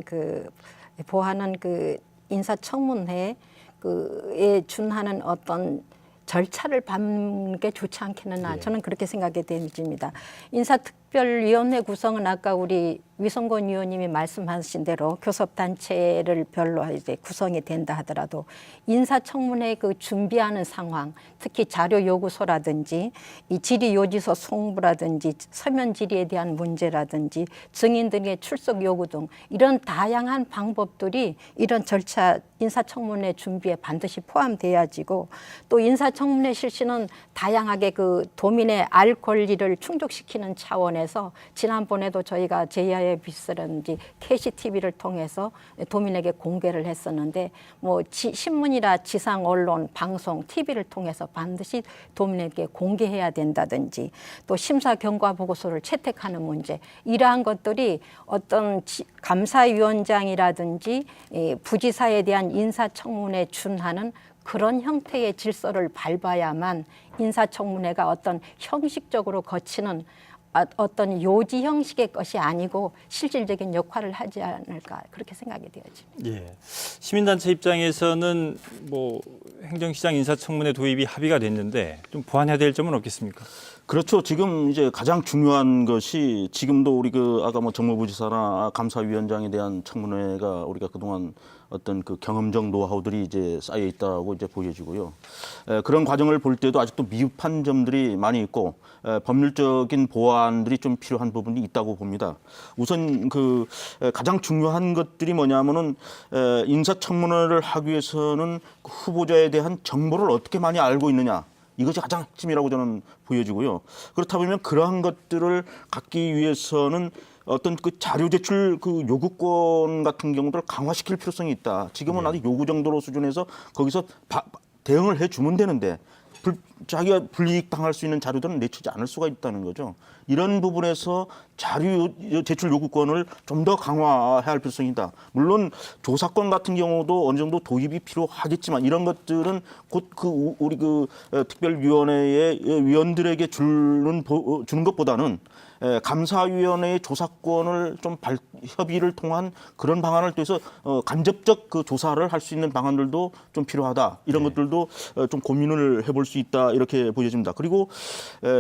보하는 인사청문회에 준하는 어떤 절차를 밟는 게 좋지 않겠느냐, 저는 그렇게 생각이 됩니다. 인사특별위원회 구성은 아까 우리 위성권 의원님이 말씀하신 대로 교섭단체를 별로 이제 구성이 된다 하더라도 인사청문회 준비하는 상황, 특히 자료 요구서라든지 이 질의요지서 송부라든지 서면 질의에 대한 문제라든지 증인들의 출석 요구 등 이런 다양한 방법들이 이런 절차 인사청문회 준비에 반드시 포함돼야지고, 또 인사청문회 실시는 다양하게 도민의 알 권리를 충족시키는 차원에서 지난번에도 저희가 JIBS라든지 KCTV를 통해서 도민에게 공개를 했었는데, 신문이나 지상 언론, 방송, TV를 통해서 반드시 도민에게 공개해야 된다든지, 또 심사 경과 보고서를 채택하는 문제, 이러한 것들이 어떤 감사위원장이라든지 부지사에 대한 인사청문회에 준하는 그런 형태의 질서를 밟아야만 인사청문회가 어떤 형식적으로 거치는 어떤 요지 형식의 것이 아니고 실질적인 역할을 하지 않을까, 그렇게 생각이 되어집니다. 예. 시민단체 입장에서는 행정시장 인사청문회 도입이 합의가 됐는데 좀 보완해야 될 점은 없겠습니까? 그렇죠. 지금 이제 가장 중요한 것이 지금도 우리 아까 정무부지사나 감사위원장에 대한 청문회가 우리가 그동안 어떤 경험적 노하우들이 이제 쌓여 있다고 이제 보여지고요. 그런 과정을 볼 때도 아직도 미흡한 점들이 많이 있고 법률적인 보완들이 좀 필요한 부분이 있다고 봅니다. 우선 가장 중요한 것들이 뭐냐면은 인사청문회를 하기 위해서는 후보자에 대한 정보를 어떻게 많이 알고 있느냐. 이것이 가장 핵심이라고 저는 보여지고요. 그렇다 보면 그러한 것들을 갖기 위해서는 어떤 자료 제출 요구권 같은 경우를 강화시킬 필요성이 있다. 지금은 아직 요구 정도로 수준에서 거기서 대응을 해주면 되는데 자기가 불이익 당할 수 있는 자료들은 내주지 않을 수가 있다는 거죠. 이런 부분에서 자료 제출 요구권을 좀 더 강화해야 할 필요성이 있다. 물론 조사권 같은 경우도 어느 정도 도입이 필요하겠지만 이런 것들은 곧 우리 특별위원회의 위원들에게 주는 것보다는 감사위원회의 조사권을 좀 협의를 통한 그런 방안을 통해서 간접적 조사를 할 수 있는 방안들도 좀 필요하다. 이런 것들도 좀 고민을 해볼 수 있다. 이렇게 보여집니다. 그리고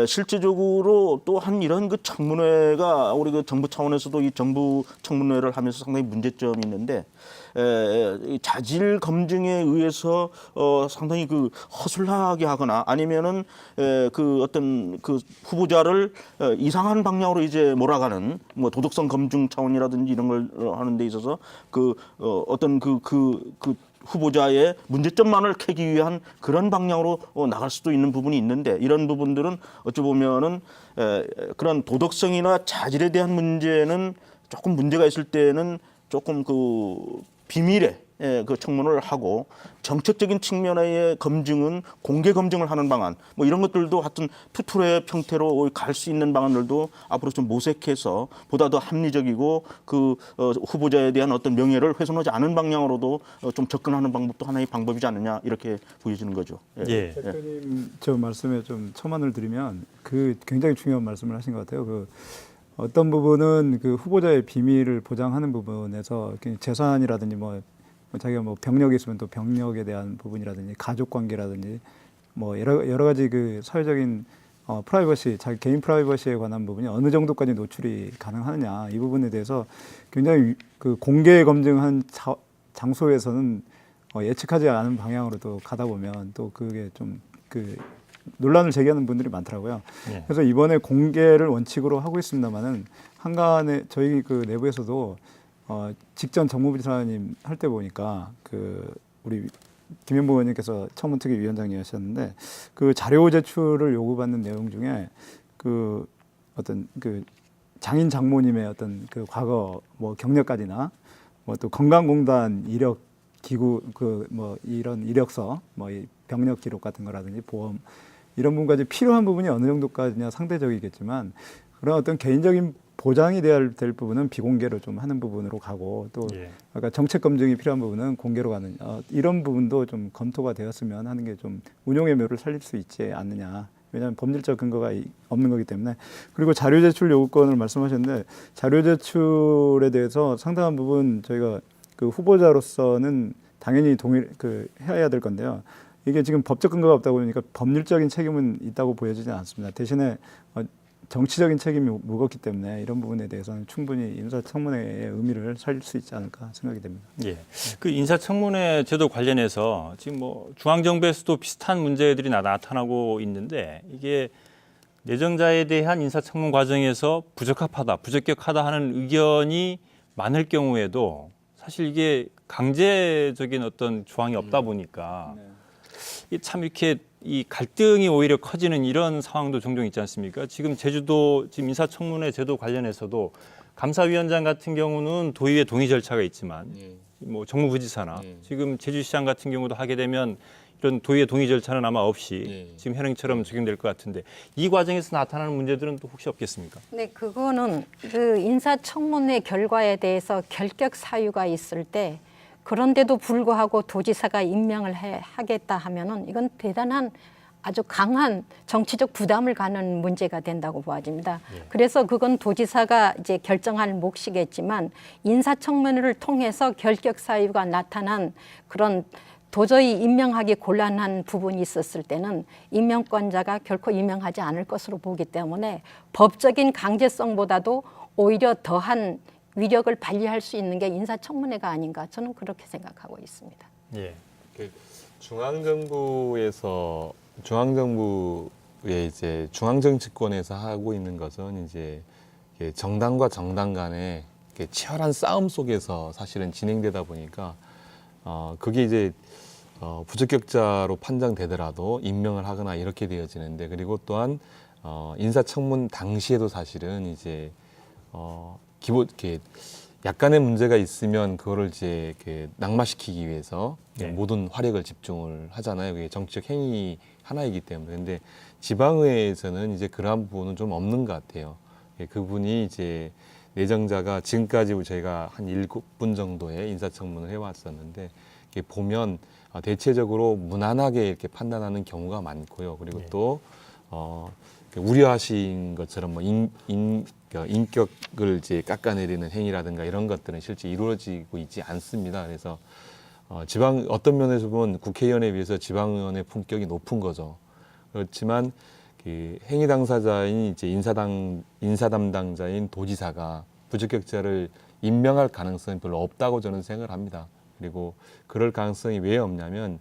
실제적으로 또한 이런 청문회가 우리 정부 차원에서도 이 정부 청문회를 하면서 상당히 문제점이 있는데 자질 검증에 의해서 상당히 허술하게 하거나 아니면은 어떤 후보자를 이상한 방향으로 이제 몰아가는 도덕성 검증 차원이라든지 이런 걸 하는 데 있어서 어떤 후보자의 문제점만을 캐기 위한 그런 방향으로 나갈 수도 있는 부분이 있는데, 이런 부분들은 어찌 보면은 그런 도덕성이나 자질에 대한 문제는 조금 문제가 있을 때는 조금 비밀에 청문을 하고, 정책적인 측면의 검증은 공개 검증을 하는 방안, 이런 것들도 하여튼 투투의 형태로 갈 수 있는 방안들도 앞으로 좀 모색해서 보다 더 합리적이고 후보자에 대한 어떤 명예를 훼손하지 않은 방향으로도 좀 접근하는 방법도 하나의 방법이지 않느냐, 이렇게 보여지는 거죠. 예. 대표님 저 말씀에 좀 첨언을 드리면 굉장히 중요한 말씀을 하신 것 같아요. 어떤 부분은 후보자의 비밀을 보장하는 부분에서 재산이라든지 자기가 병력이 있으면 또 병력에 대한 부분이라든지 가족 관계라든지 여러 가지 사회적인 프라이버시, 자기 개인 프라이버시에 관한 부분이 어느 정도까지 노출이 가능하느냐, 이 부분에 대해서 굉장히 공개 검증한 장소에서는 예측하지 않은 방향으로도 가다 보면 또 그게 좀 논란을 제기하는 분들이 많더라고요. 예. 그래서 이번에 공개를 원칙으로 하고 있습니다만은 한간에 저희 내부에서도 직전 정무부지사님 할 때 보니까 우리 김현보 의원님께서 청문특위위원장이셨는데 자료 제출을 요구받는 내용 중에 어떤 장인 장모님의 어떤 과거 경력까지나 또 건강공단 이력 기구 이런 이력서 이 병력 기록 같은 거라든지 보험 이런 부분까지 필요한 부분이 어느 정도까지냐 상대적이겠지만, 그런 어떤 개인적인 보장이 될 부분은 비공개로 좀 하는 부분으로 가고, 또 아까 정책 검증이 필요한 부분은 공개로 가는 이런 부분도 좀 검토가 되었으면 하는 게 좀 운용의 묘를 살릴 수 있지 않느냐. 왜냐하면 법률적 근거가 없는 거기 때문에. 그리고 자료 제출 요구권을 말씀하셨는데, 자료 제출에 대해서 상당한 부분 저희가 후보자로서는 당연히 해야 될 건데요. 이게 지금 법적 근거가 없다 보니까 법률적인 책임은 있다고 보여지지 않습니다. 대신에 정치적인 책임이 무겁기 때문에 이런 부분에 대해서는 충분히 인사청문회의 의미를 살릴 수 있지 않을까 생각이 됩니다. 예. 그 인사청문회 제도 관련해서 지금 뭐 중앙정부에서도 비슷한 문제들이 나타나고 있는데 이게 내정자에 대한 인사청문 과정에서 부적격하다 하는 의견이 많을 경우에도 사실 이게 강제적인 어떤 조항이 없다 보니까 이게 참 이렇게 이 갈등이 오히려 커지는 이런 상황도 종종 있지 않습니까? 지금 제주도 지금 인사청문회 제도 관련해서도 감사위원장 같은 경우는 도의회 동의 절차가 있지만 뭐 정무부지사나 지금 제주시장 같은 경우도 하게 되면 이런 도의회 동의 절차는 아마 없이 지금 현행처럼 적용될 것 같은데 이 과정에서 나타나는 문제들은 또 혹시 없겠습니까? 네, 그거는 그 인사청문회 결과에 대해서 결격 사유가 있을 때 그런데도 불구하고 도지사가 임명을 하겠다 하면은 이건 대단한 아주 강한 정치적 부담을 가는 문제가 된다고 보아집니다. 그래서 그건 도지사가 이제 결정할 몫이겠지만 인사청문회를 통해서 결격 사유가 나타난 그런 도저히 임명하기 곤란한 부분이 있었을 때는 임명권자가 결코 임명하지 않을 것으로 보기 때문에 법적인 강제성보다도 오히려 더한 위력을 발휘할 수 있는 게 인사청문회가 아닌가 저는 그렇게 생각하고 있습니다. 예. 중앙정부의 이제 중앙정치권에서 하고 있는 것은 이제 정당과 정당 간의 치열한 싸움 속에서 사실은 진행되다 보니까 그게 이제 부적격자로 판정되더라도 임명을 하거나 이렇게 되어지는데 그리고 또한 인사청문 당시에도 사실은 이제 기본 약간의 문제가 있으면 그거를 이제 낙마시키기 위해서 모든 화력을 집중을 하잖아요. 그게 정치적 행위 하나이기 때문에. 근데 지방의회에서는 이제 그러한 부분은 좀 없는 것 같아요. 그분이 이제 내정자가 지금까지 저희가 한 7분 정도의 인사청문을 해왔었는데 보면 대체적으로 무난하게 이렇게 판단하는 경우가 많고요. 그리고 또 우려하신 것처럼 뭐 인격을 이제 깎아내리는 행위라든가 이런 것들은 실제 이루어지고 있지 않습니다. 그래서 어떤 면에서 보면 국회의원에 비해서 지방의원의 품격이 높은 거죠. 그렇지만 그 행위 당사자인 이제 인사 담당자인 도지사가 부적격자를 임명할 가능성은 별로 없다고 저는 생각을 합니다. 그리고 그럴 가능성이 왜 없냐면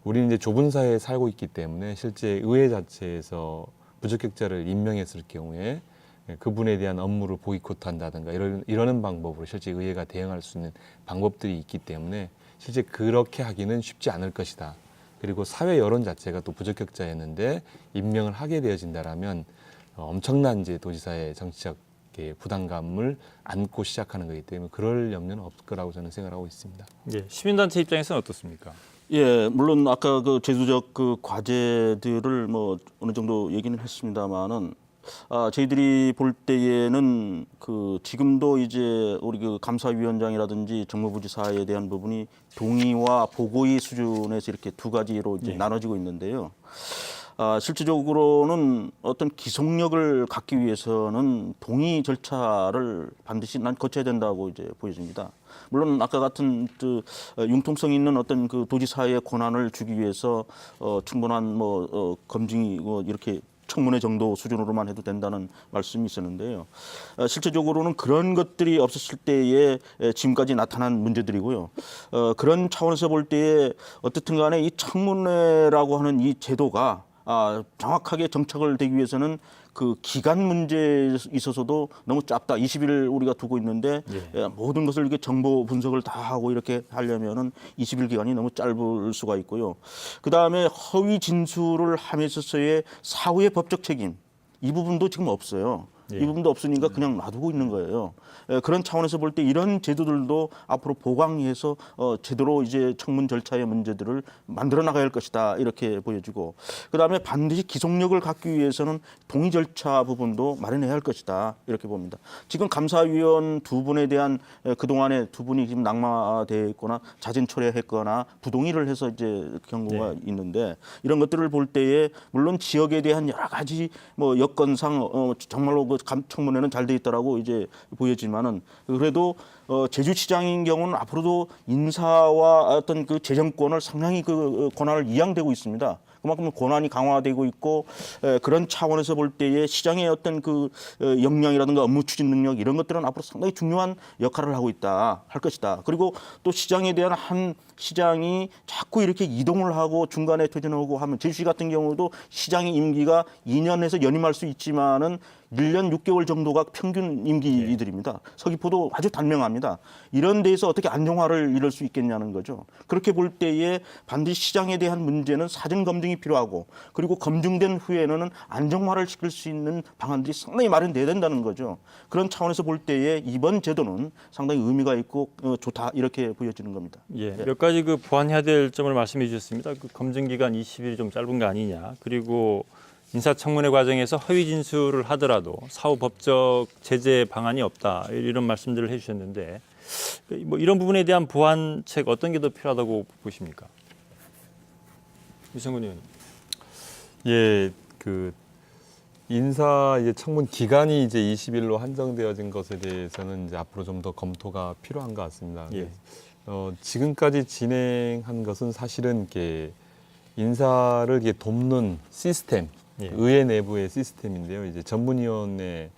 우리는 이제 좁은 사회에 살고 있기 때문에 실제 의회 자체에서 부적격자를 임명했을 경우에 그분에 대한 업무를 보이콧한다든가 이러는 방법으로 실제 의회가 대응할 수 있는 방법들이 있기 때문에 실제 그렇게 하기는 쉽지 않을 것이다. 그리고 사회 여론 자체가 또 부적격자였는데 임명을 하게 되어진다라면 엄청난 이제 도지사의 정치적 부담감을 안고 시작하는 거기 때문에 그럴 염려는 없을 거라고 저는 생각하고 있습니다. 예. 시민단체 입장에서는 어떻습니까? 예, 물론 아까 그 제도적 그 과제들을 뭐 어느 정도 얘기는 했습니다만은 저희들이 볼 때에는 그 지금도 이제 우리 그 감사위원장이라든지 정무부지사에 대한 부분이 동의와 보고의 수준에서 이렇게 두 가지로 이제 나눠지고 있는데요. 실질적으로는 어떤 기속력을 갖기 위해서는 동의 절차를 반드시 난 거쳐야 된다고 이제 보여집니다. 물론 아까 같은 그 융통성 있는 어떤 그 도지사의 권한을 주기 위해서 충분한 뭐 검증이 뭐 이렇게 청문회 정도 수준으로만 해도 된다는 말씀이 있었는데요. 실제적으로는 그런 것들이 없었을 때에 지금까지 나타난 문제들이고요. 그런 차원에서 볼 때에 어떻든 간에 이 청문회라고 하는 이 제도가 정확하게 정착을 되기 위해서는 그 기간 문제에 있어서도 너무 짧다. 20일 우리가 두고 있는데 모든 것을 이렇게 정보 분석을 다 하고 이렇게 하려면은 20일 기간이 너무 짧을 수가 있고요. 그 다음에 허위 진술을 함에 있어서의 사후의 법적 책임 이 부분도 지금 없어요. 이 부분도 없으니까 그냥 놔두고 있는 거예요. 그런 차원에서 볼 때 이런 제도들도 앞으로 보강해서 제대로 이제 청문 절차의 문제들을 만들어 나가야 할 것이다 이렇게 보여지고 그다음에 반드시 기속력을 갖기 위해서는 동의 절차 부분도 마련해야 할 것이다 이렇게 봅니다. 지금 감사위원 두 분에 대한 그동안에 두 분이 지금 낙마되어 있거나 자진 철회했거나 부동의를 해서 이제 경우가 있는데 이런 것들을 볼 때에 물론 지역에 대한 여러 가지 뭐 여건상 정말로 그 청문회는 잘 돼 있다라고 이제 보여지만은 그래도 제주시장인 경우는 앞으로도 인사와 어떤 그 재정권을 상당히 그 권한을 이양되고 있습니다. 그만큼 권한이 강화되고 있고 그런 차원에서 볼 때에 시장의 어떤 그 역량이라든가 업무 추진 능력 이런 것들은 앞으로 상당히 중요한 역할을 하고 있다 할 것이다. 그리고 또 시장에 대한 한 시장이 자꾸 이렇게 이동을 하고 중간에 퇴진하고 하면 제주시 같은 경우도 시장의 임기가 2년에서 연임할 수 있지만은 1년 6개월 정도가 평균 임기들입니다. 서귀포도 아주 단명합니다. 이런 데에서 어떻게 안정화를 이룰 수 있겠냐는 거죠. 그렇게 볼 때에 반드시 시장에 대한 문제는 사전 검증이 필요하고 그리고 검증된 후에는 안정화를 시킬 수 있는 방안들이 상당히 마련돼야 된다는 거죠. 그런 차원에서 볼 때에 이번 제도는 상당히 의미가 있고 좋다 이렇게 보여지는 겁니다. 예, 몇 가지 그 보완해야 될 점을 말씀해 주셨습니다. 그 검증 기간 20일이 좀 짧은 거 아니냐. 그리고 인사청문회 과정에서 허위 진술을 하더라도 사후 법적 제재 방안이 없다 이런 말씀들을 해주셨는데 뭐 이런 부분에 대한 보완책 어떤 게 더 필요하다고 보십니까? 유승근 의원님. 예, 그 인사 이제 청문 기간이 이제 20일로 한정되어진 것에 대해서는 이제 앞으로 좀 더 검토가 필요한 것 같습니다. 예. 지금까지 진행한 것은 사실은 이렇게 인사를 이렇게 돕는 시스템, 예. 의회 내부의 시스템인데요. 이제 전문위원회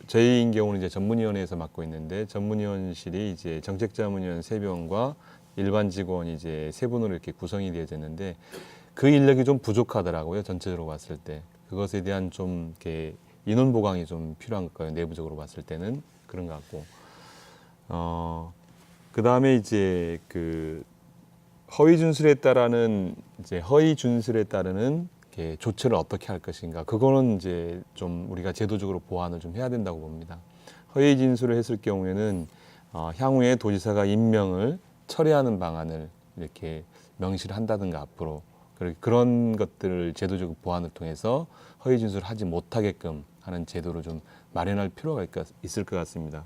저희인 경우는 이제 전문위원회에서 맡고 있는데 전문위원실이 이제 정책자문위원 3명과 일반 직원 이제 3분으로 이렇게 구성이 되어졌는데 그 인력이 좀 부족하더라고요. 전체적으로 봤을 때 그것에 대한 좀 이렇게 인원 보강이 좀 필요한 것 같아요. 내부적으로 봤을 때는 그런 것 같고 그 다음에 이제 그 허위 준술에 따르는 이렇게 조처를 어떻게 할 것인가 그거는 이제 좀 우리가 제도적으로 보완을 좀 해야 된다고 봅니다. 허위 진술을 했을 경우에는 향후에 도지사가 임명을 철회하는 방안을 이렇게 명시를 한다든가 앞으로 그런 것들을 제도적 보완을 통해서 허위 진술을 하지 못하게끔 하는 제도를 좀 마련할 필요가 있을 것 같습니다.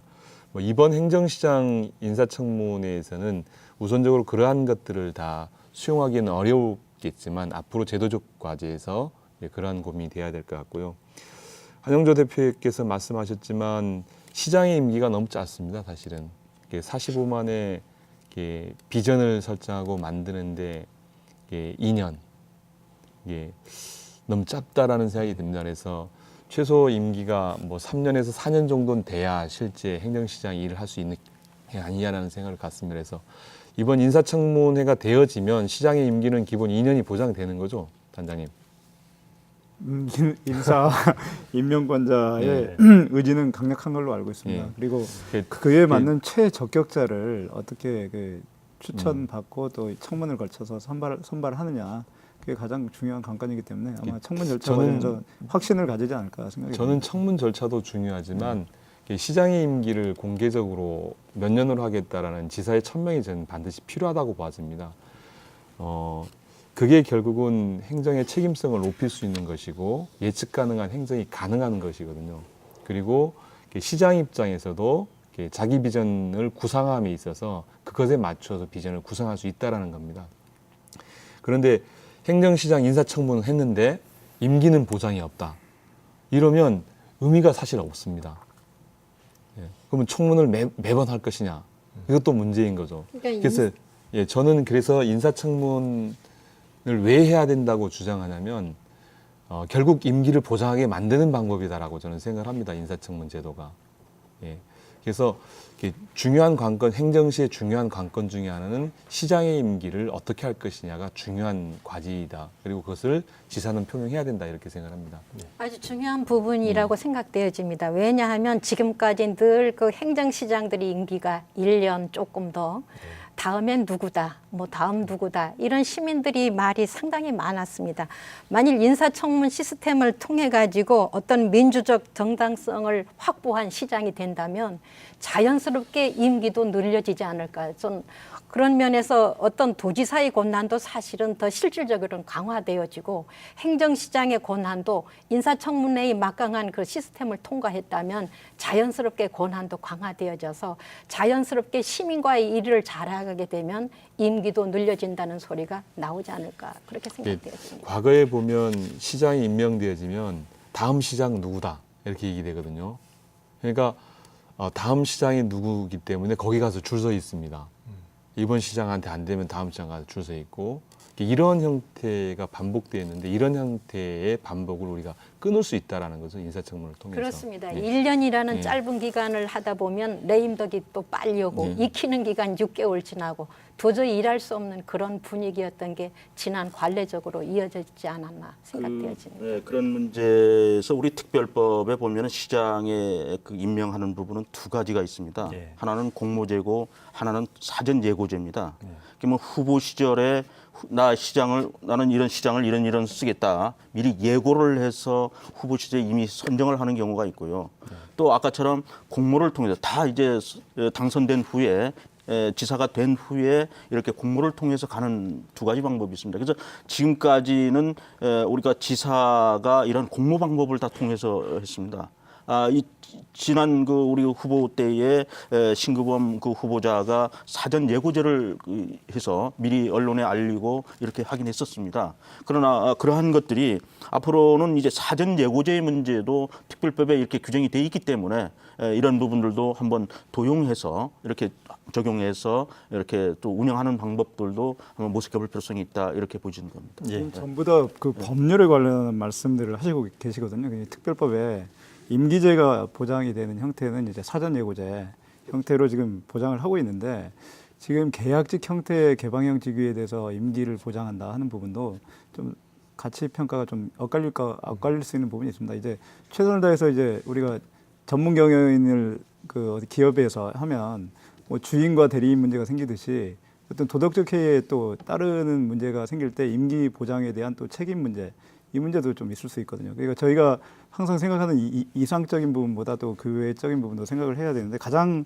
뭐 이번 행정시장 인사청문회에서는 우선적으로 그러한 것들을 다 수용하기는 어렵겠지만 앞으로 제도적 과제에서 그러한 고민이 돼야 될 것 같고요. 한영조 대표께서 말씀하셨지만 시장의 임기가 너무 짧습니다. 사실은 45만의 비전을 설정하고 만드는데 2년 너무 짧다라는 생각이 듭니다. 그래서 최소 임기가 뭐 3년에서 4년 정도는 돼야 실제 행정시장 일을 할 수 있는 게 아니냐라는 생각을 갖습니다. 그래서 이번 인사청문회가 되어지면 시장의 임기는 기본 2년이 보장되는 거죠, 단장님? 인사 임명권자의 네. 의지는 강력한 걸로 알고 있습니다. 예. 그리고 그- 그에 맞는 최적격자를 어떻게 추천받고 또 청문을 거쳐서 선발하느냐 그게 가장 중요한 관건이기 때문에 아마 청문 절차 과정에서 확신을 가지지 않을까 생각이 저는 듭니다. 청문 절차도 중요하지만 시장의 임기를 공개적으로 몇 년으로 하겠다라는 지사의 천명이 저는 반드시 필요하다고 봐집니다. 그게 결국은 행정의 책임성을 높일 수 있는 것이고 예측 가능한 행정이 가능한 것이거든요. 그리고 시장 입장에서도 자기 비전을 구상함에 있어서 그것에 맞춰서 비전을 구상할 수 있다라는 겁니다. 그런데 행정시장 인사청문을 했는데 임기는 보장이 없다. 이러면 의미가 사실 없습니다. 그러면 청문을 매번 할 것이냐? 이것도 문제인 거죠. 그러니까 그래서 저는 그래서 인사청문을 왜 해야 된다고 주장하냐면 결국 임기를 보장하게 만드는 방법이다라고 저는 생각을 합니다. 인사청문 제도가. 그래서 중요한 관건, 행정시의 중요한 관건 중에 하나는 시장의 임기를 어떻게 할 것이냐가 중요한 과제이다. 그리고 그것을 지사는 표명해야 된다 이렇게 생각합니다. 아주 중요한 부분이라고 생각되어집니다. 왜냐하면 지금까지 늘 그 행정시장들이 임기가 1년 조금 더 다음엔 누구다, 뭐 다음 누구다 이런 시민들이 말이 상당히 많았습니다. 만일 인사청문 시스템을 통해 가지고 어떤 민주적 정당성을 확보한 시장이 된다면 자연스럽게 임기도 늘려지지 않을까. 좀 그런 면에서 어떤 도지사의 권한도 사실은 더 실질적으로는 강화되어지고 행정시장의 권한도 인사청문회의 막강한 그 시스템을 통과했다면 자연스럽게 권한도 강화되어져서 자연스럽게 시민과의 일을 잘하게 되면 임기도 늘려진다는 소리가 나오지 않을까 그렇게 생각되어집니다. 과거에 보면 시장이 임명되어지면 다음 시장 누구다 이렇게 얘기되거든요. 그러니까 다음 시장이 누구기 때문에 거기 가서 줄 서 있습니다. 이번 시장한테 안 되면 다음 시장 가서 줄 서 있고 이런 형태가 반복되어 있는데 이런 형태의 반복을 우리가 끊을 수 있다라는 거죠. 인사청문을 통해서. 그렇습니다. 예. 1년이라는 예. 짧은 기간을 하다 보면 레임덕이 또 빨리 오고 예. 익히는 기간 6개월 지나고 도저히 일할 수 없는 그런 분위기였던 게 지난 관례적으로 이어졌지 않았나 생각되어집니다. 네, 그런 문제에서 우리 특별법에 보면은 시장에 그 임명하는 부분은 두 가지가 있습니다. 예. 하나는 공모제고 하나는 사전 예고제입니다. 그러면 후보 시절에 나는 이런 시장을 이런 쓰겠다. 미리 예고를 해서 후보 시절에 이미 선정을 하는 경우가 있고요. 또 아까처럼 공모를 통해서 다 이제 당선된 후에 지사가 된 후에 이렇게 공모를 통해서 가는 두 가지 방법이 있습니다. 그래서 지금까지는 우리가 지사가 이런 공모 방법을 다 통해서 했습니다. 이 지난 그 우리 후보 때에 신규범 그 후보자가 사전 예고제를 해서 미리 언론에 알리고 이렇게 하긴 했었습니다. 그러나 그러한 것들이 앞으로는 이제 사전 예고제의 문제도 특별법에 이렇게 규정이 돼 있기 때문에 이런 부분들도 한번 도용해서 이렇게 적용해서 이렇게 또 운영하는 방법들도 한번 모색해 볼 필요성이 있다 이렇게 보시는 겁니다. 예. 전부 다 그 법률에 관련한 말씀들을 하시고 계시거든요. 특별법에 임기제가 보장이 되는 형태는 이제 사전 예고제 형태로 지금 보장을 하고 있는데 지금 계약직 형태의 개방형 직위에 대해서 임기를 보장한다 하는 부분도 좀 가치 평가가 좀 엇갈릴 수 있는 부분이 있습니다. 이제 최선을 다해서 이제 우리가 전문 경영인을 그 어디 기업에서 하면 뭐 주인과 대리인 문제가 생기듯이 어떤 도덕적 해이에 또 따르는 문제가 생길 때 임기 보장에 대한 또 책임 문제 이 문제도 좀 있을 수 있거든요. 그러니까 저희가 항상 생각하는 이상적인 부분보다도 그 외적인 부분도 생각을 해야 되는데 가장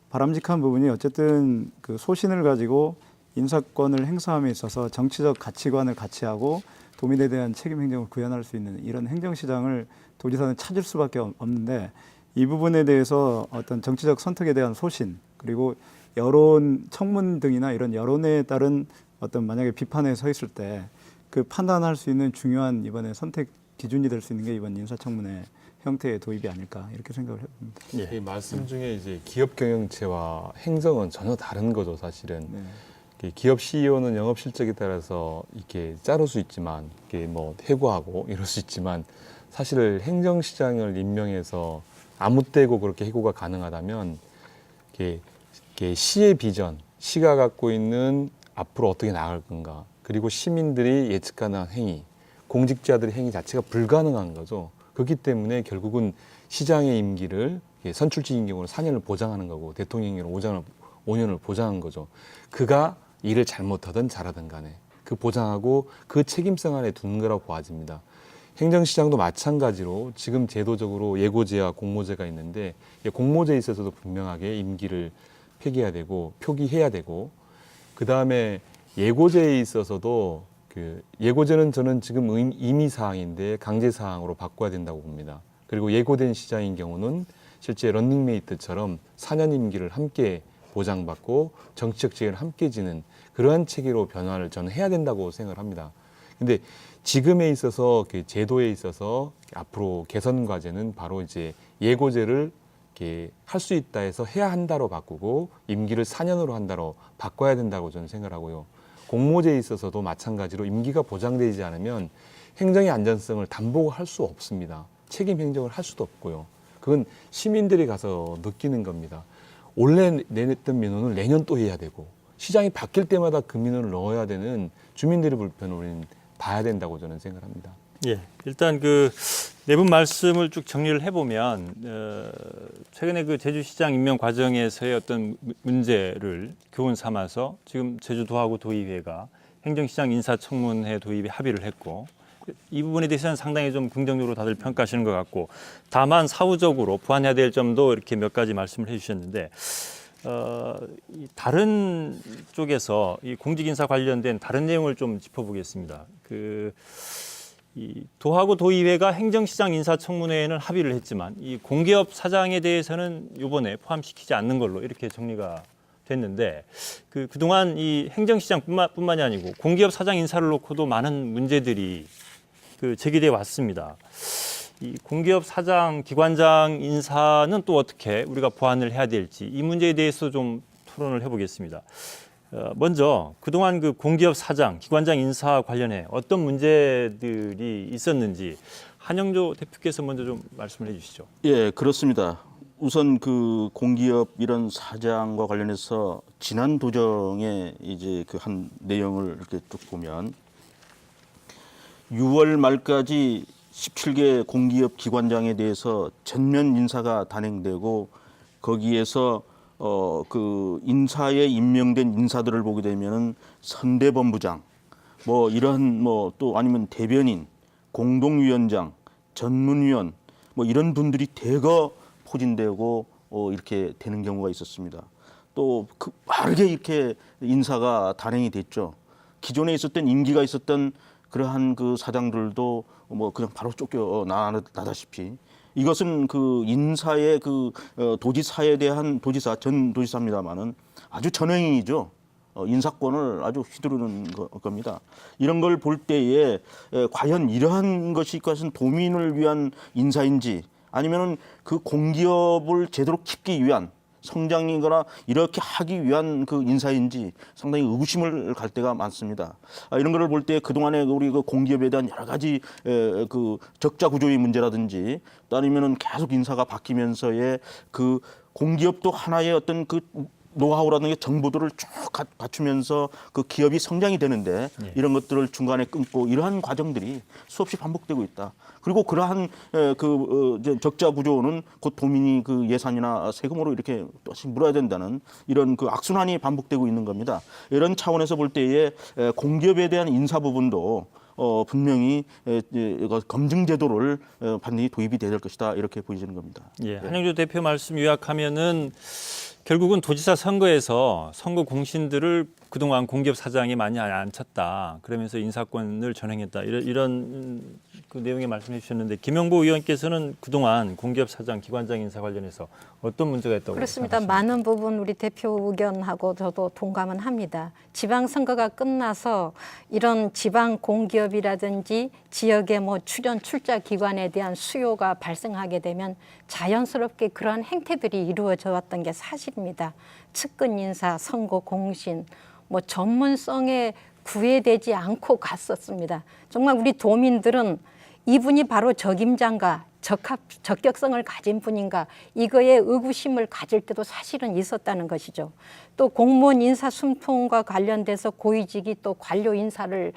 바람직한 부분이 어쨌든 그 소신을 가지고 인사권을 행사함에 있어서 정치적 가치관을 같이 하고 도민에 대한 책임 행정을 구현할 수 있는 이런 행정시장을 도지사는 찾을 수밖에 없는데 이 부분에 대해서 어떤 정치적 선택에 대한 소신 그리고 여론 청문 등이나 이런 여론에 따른 어떤 만약에 비판에 서 있을 때 그 판단할 수 있는 중요한 이번에 선택 기준이 될 수 있는 게 이번 인사청문회 형태의 도입이 아닐까 이렇게 생각을 해봅니다. 예. 이 말씀 중에 이제 기업 경영체와 행정은 전혀 다른 거죠, 사실은. 네. 기업 CEO는 영업 실적에 따라서 이렇게 자를 수 있지만, 이게 뭐 해고하고 이럴 수 있지만, 사실 행정시장을 임명해서 아무 때고 그렇게 해고가 가능하다면, 이게 시의 비전, 시가 갖고 있는 앞으로 어떻게 나갈 건가, 그리고 시민들이 예측 가능한 행위, 공직자들의 행위 자체가 불가능한 거죠. 그렇기 때문에 결국은 시장의 임기를 선출직인 경우는 4년을 보장하는 거고 대통령의 경우는 5년을 보장한 거죠. 그가 일을 잘못하든 잘하든 간에 그 보장하고 그 책임성 안에 두는 거라고 보아집니다. 행정시장도 마찬가지로 지금 제도적으로 예고제와 공모제가 있는데 공모제에 있어서도 분명하게 임기를 표기해야 되고 그다음에 예고제에 있어서도 그 예고제는 저는 지금 임의사항인데 강제사항으로 바꿔야 된다고 봅니다. 그리고 예고된 시장인 경우는 실제 런닝메이트처럼 4년 임기를 함께 보장받고 정치적 지위를 함께 지는 그러한 체계로 변화를 저는 해야 된다고 생각을 합니다. 근데 지금에 있어서 그 제도에 있어서 앞으로 개선 과제는 바로 이제 예고제를 할 수 있다 해서 해야 한다로 바꾸고 임기를 4년으로 한다로 바꿔야 된다고 저는 생각을 하고요. 공모제에 있어서도 마찬가지로 임기가 보장되지 않으면 행정의 안전성을 담보할 수 없습니다. 책임 행정을 할 수도 없고요. 그건 시민들이 가서 느끼는 겁니다. 원래 내냈던 민원을 내년 또 해야 되고 시장이 바뀔 때마다 그 민원을 넣어야 되는 주민들의 불편을 우리는 봐야 된다고 저는 생각합니다. 예, 일단 그 네 분 말씀을 쭉 정리를 해보면 최근에 그 제주시장 임명 과정에서의 어떤 문제를 교훈 삼아서 지금 제주도하고 도의회가 행정시장 인사청문회 도입에 합의를 했고 이 부분에 대해서는 상당히 좀 긍정적으로 다들 평가하시는 것 같고 다만 사후적으로 보완해야 될 점도 이렇게 몇 가지 말씀을 해주셨는데 다른 쪽에서 이 공직인사 관련된 다른 내용을 좀 짚어보겠습니다. 이 도하고 도의회가 행정시장 인사청문회에는 합의를 했지만 이 공기업 사장에 대해서는 이번에 포함시키지 않는 걸로 이렇게 정리가 됐는데 그동안 이 행정시장뿐만이 아니고 공기업 사장 인사를 놓고도 많은 문제들이 제기돼 왔습니다. 이 공기업 사장, 기관장 인사는 또 어떻게 우리가 보완을 해야 될지 이 문제에 대해서 좀 토론을 해보겠습니다. 먼저 그동안 그 공기업 사장, 기관장 인사 관련해 어떤 문제들이 있었는지 한영조 대표께서 먼저 좀 말씀을 해주시죠. 예, 그렇습니다. 우선 그 공기업 이런 사장과 관련해서 지난 도정에 이제 그 한 내용을 이렇게 쭉 보면 6월 말까지 17개 공기업 기관장에 대해서 전면 인사가 단행되고 거기에서 그 인사에 임명된 인사들을 보게 되면은 선대본부장 뭐 이런 뭐 또 아니면 대변인, 공동위원장, 전문위원 뭐 이런 분들이 대거 포진되고 이렇게 되는 경우가 있었습니다. 또 그 빠르게 이렇게 인사가 단행이 됐죠. 기존에 있었던 임기가 있었던 그러한 그 사장들도 뭐 그냥 바로 쫓겨나다시피 이것은 그 인사의 그 도지사에 대한 도지사 전 도지사입니다만은 아주 전횡이죠. 인사권을 아주 휘두르는 겁니다. 이런 걸 볼 때에 과연 이러한 것은 도민을 위한 인사인지 아니면은 그 공기업을 제대로 킵기 위한 성장이거나 이렇게 하기 위한 그 인사인지 상당히 의구심을 갈 때가 많습니다. 이런 거를 볼 때 그동안에 우리 그 공기업에 대한 여러 가지 그 적자 구조의 문제라든지 또 아니면은 계속 인사가 바뀌면서의 그 공기업도 하나의 어떤 그 노하우라든지 정보들을 쭉 갖추면서 그 기업이 성장이 되는데 이런 것들을 중간에 끊고 이러한 과정들이 수없이 반복되고 있다. 그리고 그러한 적자 구조는 곧 도민이 그 예산이나 세금으로 이렇게 또다시 물어야 된다는 이런 그 악순환이 반복되고 있는 겁니다. 이런 차원에서 볼 때에 공기업에 대한 인사 부분도 분명히 검증 제도를 반드시 도입이 돼야 될 것이다 이렇게 보이지는 겁니다. 예, 한영조 대표 말씀 요약하면은 결국은 도지사 선거에서 선거 공신들을 그동안 공기업 사장이 많이 안 쳤다. 그러면서 인사권을 전행했다. 이런 그 내용의 말씀해 주셨는데 김영보 의원께서는 그동안 공기업 사장, 기관장 인사 관련해서 어떤 문제가 있다고 그렇습니다. 생각하십니까? 많은 부분 우리 대표 의견하고 저도 동감은 합니다. 지방선거가 끝나서 이런 지방 공기업이라든지 지역의 뭐 출연 출자 기관에 대한 수요가 발생하게 되면 자연스럽게 그러한 행태들이 이루어져 왔던 게 사실입니다. 측근 인사, 선거 공신, 뭐 전문성에 구애되지 않고 갔었습니다. 정말 우리 도민들은 이분이 바로 적임자인가 적격성을 가진 분인가 이거에 의구심을 가질 때도 사실은 있었다는 것이죠. 또 공무원 인사 숨통과 관련돼서 고위직이 또 관료 인사로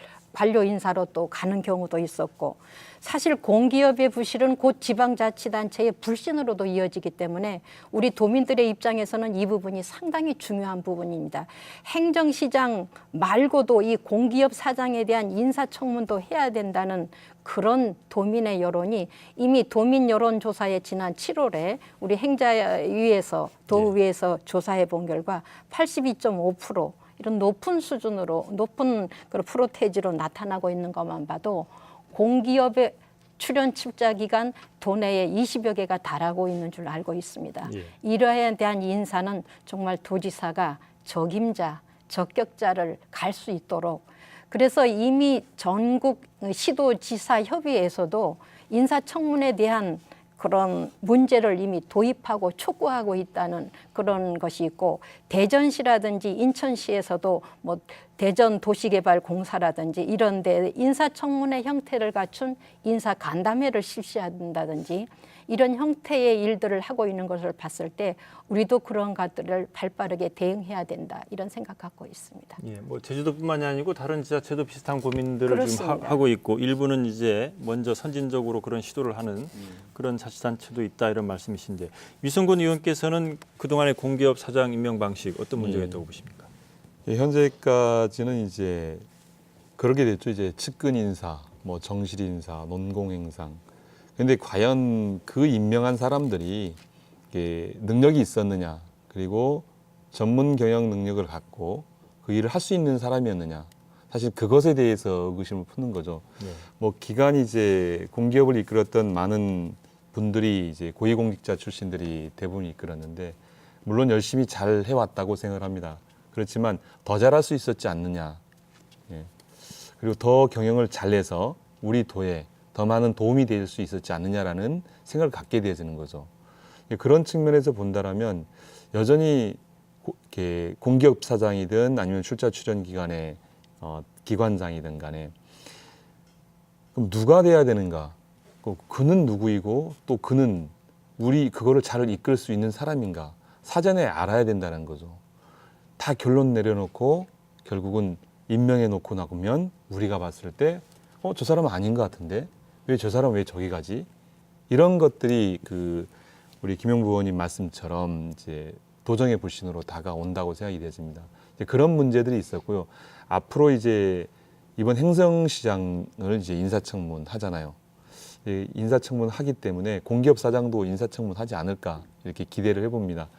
또 가는 경우도 있었고 사실 공기업의 부실은 곧 지방자치단체의 불신으로도 이어지기 때문에 우리 도민들의 입장에서는 이 부분이 상당히 중요한 부분입니다. 행정시장 말고도 이 공기업 사장에 대한 인사청문도 해야 된다는 그런 도민의 여론이 이미 도민 여론조사에 지난 7월에 우리 행자위에서 도의회에서 조사해 본 결과 82.5% 이런 높은 수준으로 높은 그런 프로테이지로 나타나고 있는 것만 봐도 공기업의 출연 출자 기간 도내에 20여 개가 달하고 있는 줄 알고 있습니다. 예. 이러에 대한 인사는 정말 도지사가 적임자, 적격자를 갈 수 있도록 그래서 이미 전국 시도지사 협의회에서도 인사청문에 대한 그런 문제를 이미 도입하고 촉구하고 있다는 그런 것이 있고 대전시라든지 인천시에서도 뭐 대전도시개발공사라든지 이런 데 인사청문회 형태를 갖춘 인사간담회를 실시한다든지 이런 형태의 일들을 하고 있는 것을 봤을 때 우리도 그런 것들을 발빠르게 대응해야 된다 이런 생각 갖고 있습니다. 예, 뭐 제주도뿐만이 아니고 다른 지자체도 비슷한 고민들을 그렇습니다. 지금 하고 있고 일부는 이제 먼저 선진적으로 그런 시도를 하는 그런 자치단체도 있다 이런 말씀이신데 위성곤 의원께서는 그동안의 공기업 사장 임명 방식 어떤 문제가 있다고 보십니까? 예, 현재까지는 이제 그렇게 됐죠. 이제 측근 인사, 뭐 정실 인사, 논공 행상. 근데 과연 그 임명한 사람들이 이게 능력이 있었느냐, 그리고 전문 경영 능력을 갖고 그 일을 할 수 있는 사람이었느냐. 사실 그것에 대해서 의구심을 푸는 거죠. 네. 뭐 기간이 이제 공기업을 이끌었던 많은 분들이 이제 고위공직자 출신들이 대부분 이끌었는데 물론 열심히 잘 해왔다고 생각을 합니다. 그렇지만 더 잘할 수 있었지 않느냐. 예. 그리고 더 경영을 잘해서 우리 도에 더 많은 도움이 될 수 있었지 않느냐라는 생각을 갖게 되어지는 거죠. 그런 측면에서 본다라면 여전히 이렇게 공기업 사장이든 아니면 출자 출전 기관의 기관장이든 간에 그럼 누가 돼야 되는가? 그는 누구이고 또 그는 우리 그거를 잘 이끌 수 있는 사람인가? 사전에 알아야 된다는 거죠. 다 결론 내려놓고 결국은 임명해 놓고 나면 우리가 봤을 때 저 사람은 아닌 것 같은데 왜 저 사람 왜 저기 가지? 이런 것들이 우리 김영부 의원님 말씀처럼 이제 도정의 불신으로 다가온다고 생각이 되어집니다. 이제 그런 문제들이 있었고요. 앞으로 이제 이번 행정시장을 이제 인사청문 하잖아요. 인사청문 하기 때문에 공기업 사장도 인사청문 하지 않을까 이렇게 기대를 해봅니다.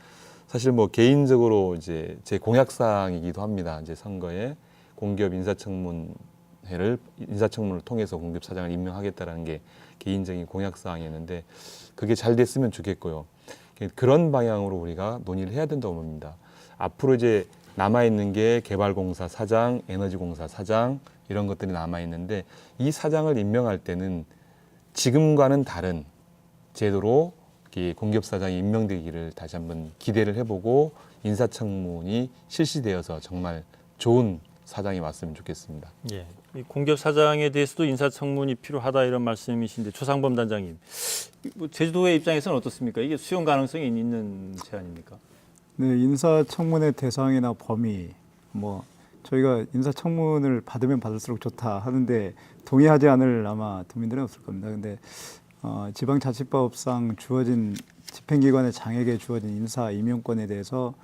사실 뭐 개인적으로 이제 제 공약사항이기도 합니다. 이제 선거에 공기업 인사청문을 통해서 공기업 사장을 임명하겠다라는 게 개인적인 공약사항이었는데 그게 잘 됐으면 좋겠고요. 그런 방향으로 우리가 논의를 해야 된다고 봅니다. 앞으로 이제 남아있는 게 개발공사 사장, 에너지공사 사장 이런 것들이 남아있는데 이 사장을 임명할 때는 지금과는 다른 제도로 공기업 사장이 임명되기를 다시 한번 기대를 해보고 인사청문이 실시되어서 정말 좋은 사장이 왔으면 좋겠습니다. 예, 이 공기업 사장에 대해서도 인사청문이 필요하다 이런 말씀이신데 조상범 단장님, 제주도의 입장에서는 어떻습니까? 이게 수용 가능성이 있는 제안입니까? 네, 인사청문의 대상이나 범위, 저희가 인사청문을 받으면 받을수록 좋다 하는데 동의하지 않을 아마 도민들은 없을 겁니다. 근데 지방자치법상 주어진 집행기관의 장에게 주어진 인사 임용권에 대해서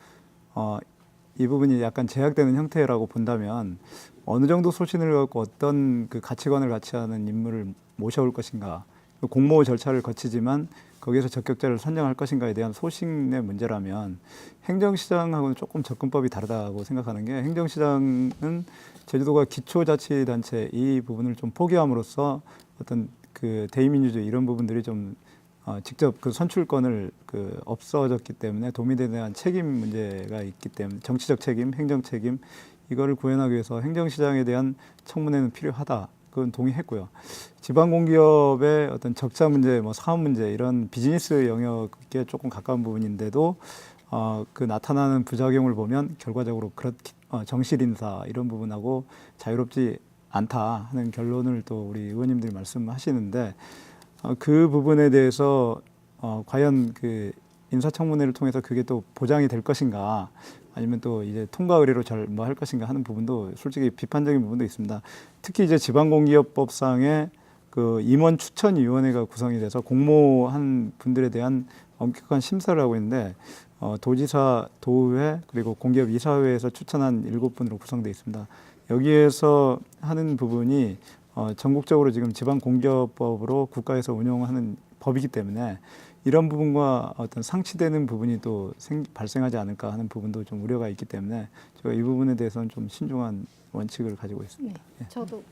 이 부분이 약간 제약되는 형태라고 본다면 어느 정도 소신을 갖고 어떤 그 가치관을 같이 하는 인물을 모셔올 것인가, 공모 절차를 거치지만 거기에서 적격자를 선정할 것인가에 대한 소신의 문제라면 행정시장하고는 조금 접근법이 다르다고 생각하는 게, 행정시장은 제주도가 기초자치단체 이 부분을 좀 포기함으로써 어떤 그 대의민주주의 이런 부분들이 좀 직접 그 선출권을 없어졌기 때문에 도민에 대한 책임 문제가 있기 때문에 정치적 책임, 행정 책임 이거를 구현하기 위해서 행정시장에 대한 청문회는 필요하다. 그건 동의했고요. 지방공기업의 어떤 적자 문제, 사업 문제 이런 비즈니스 영역에 조금 가까운 부분인데도 그 나타나는 부작용을 보면 결과적으로 정실 인사 이런 부분하고 자유롭지 않다 하는 결론을 또 우리 의원님들이 말씀하시는데 그 부분에 대해서 과연 그 인사청문회를 통해서 그게 또 보장이 될 것인가 아니면 또 이제 통과 의례로 할 것인가 하는 부분도 솔직히 비판적인 부분도 있습니다. 특히 이제 지방공기업법상에 그 임원 추천위원회가 구성이 돼서 공모한 분들에 대한 엄격한 심사를 하고 있는데 도지사, 도의회 그리고 공기업 이사회에서 추천한 7분으로 구성되어 있습니다. 여기에서 하는 부분이 전국적으로 지금 지방공기업법으로 국가에서 운영하는 법이기 때문에 이런 부분과 어떤 상치되는 부분이 또 발생하지 않을까 하는 부분도 좀 우려가 있기 때문에 제가 이 부분에 대해서는 좀 신중한 원칙을 가지고 있습니다. 네, 저도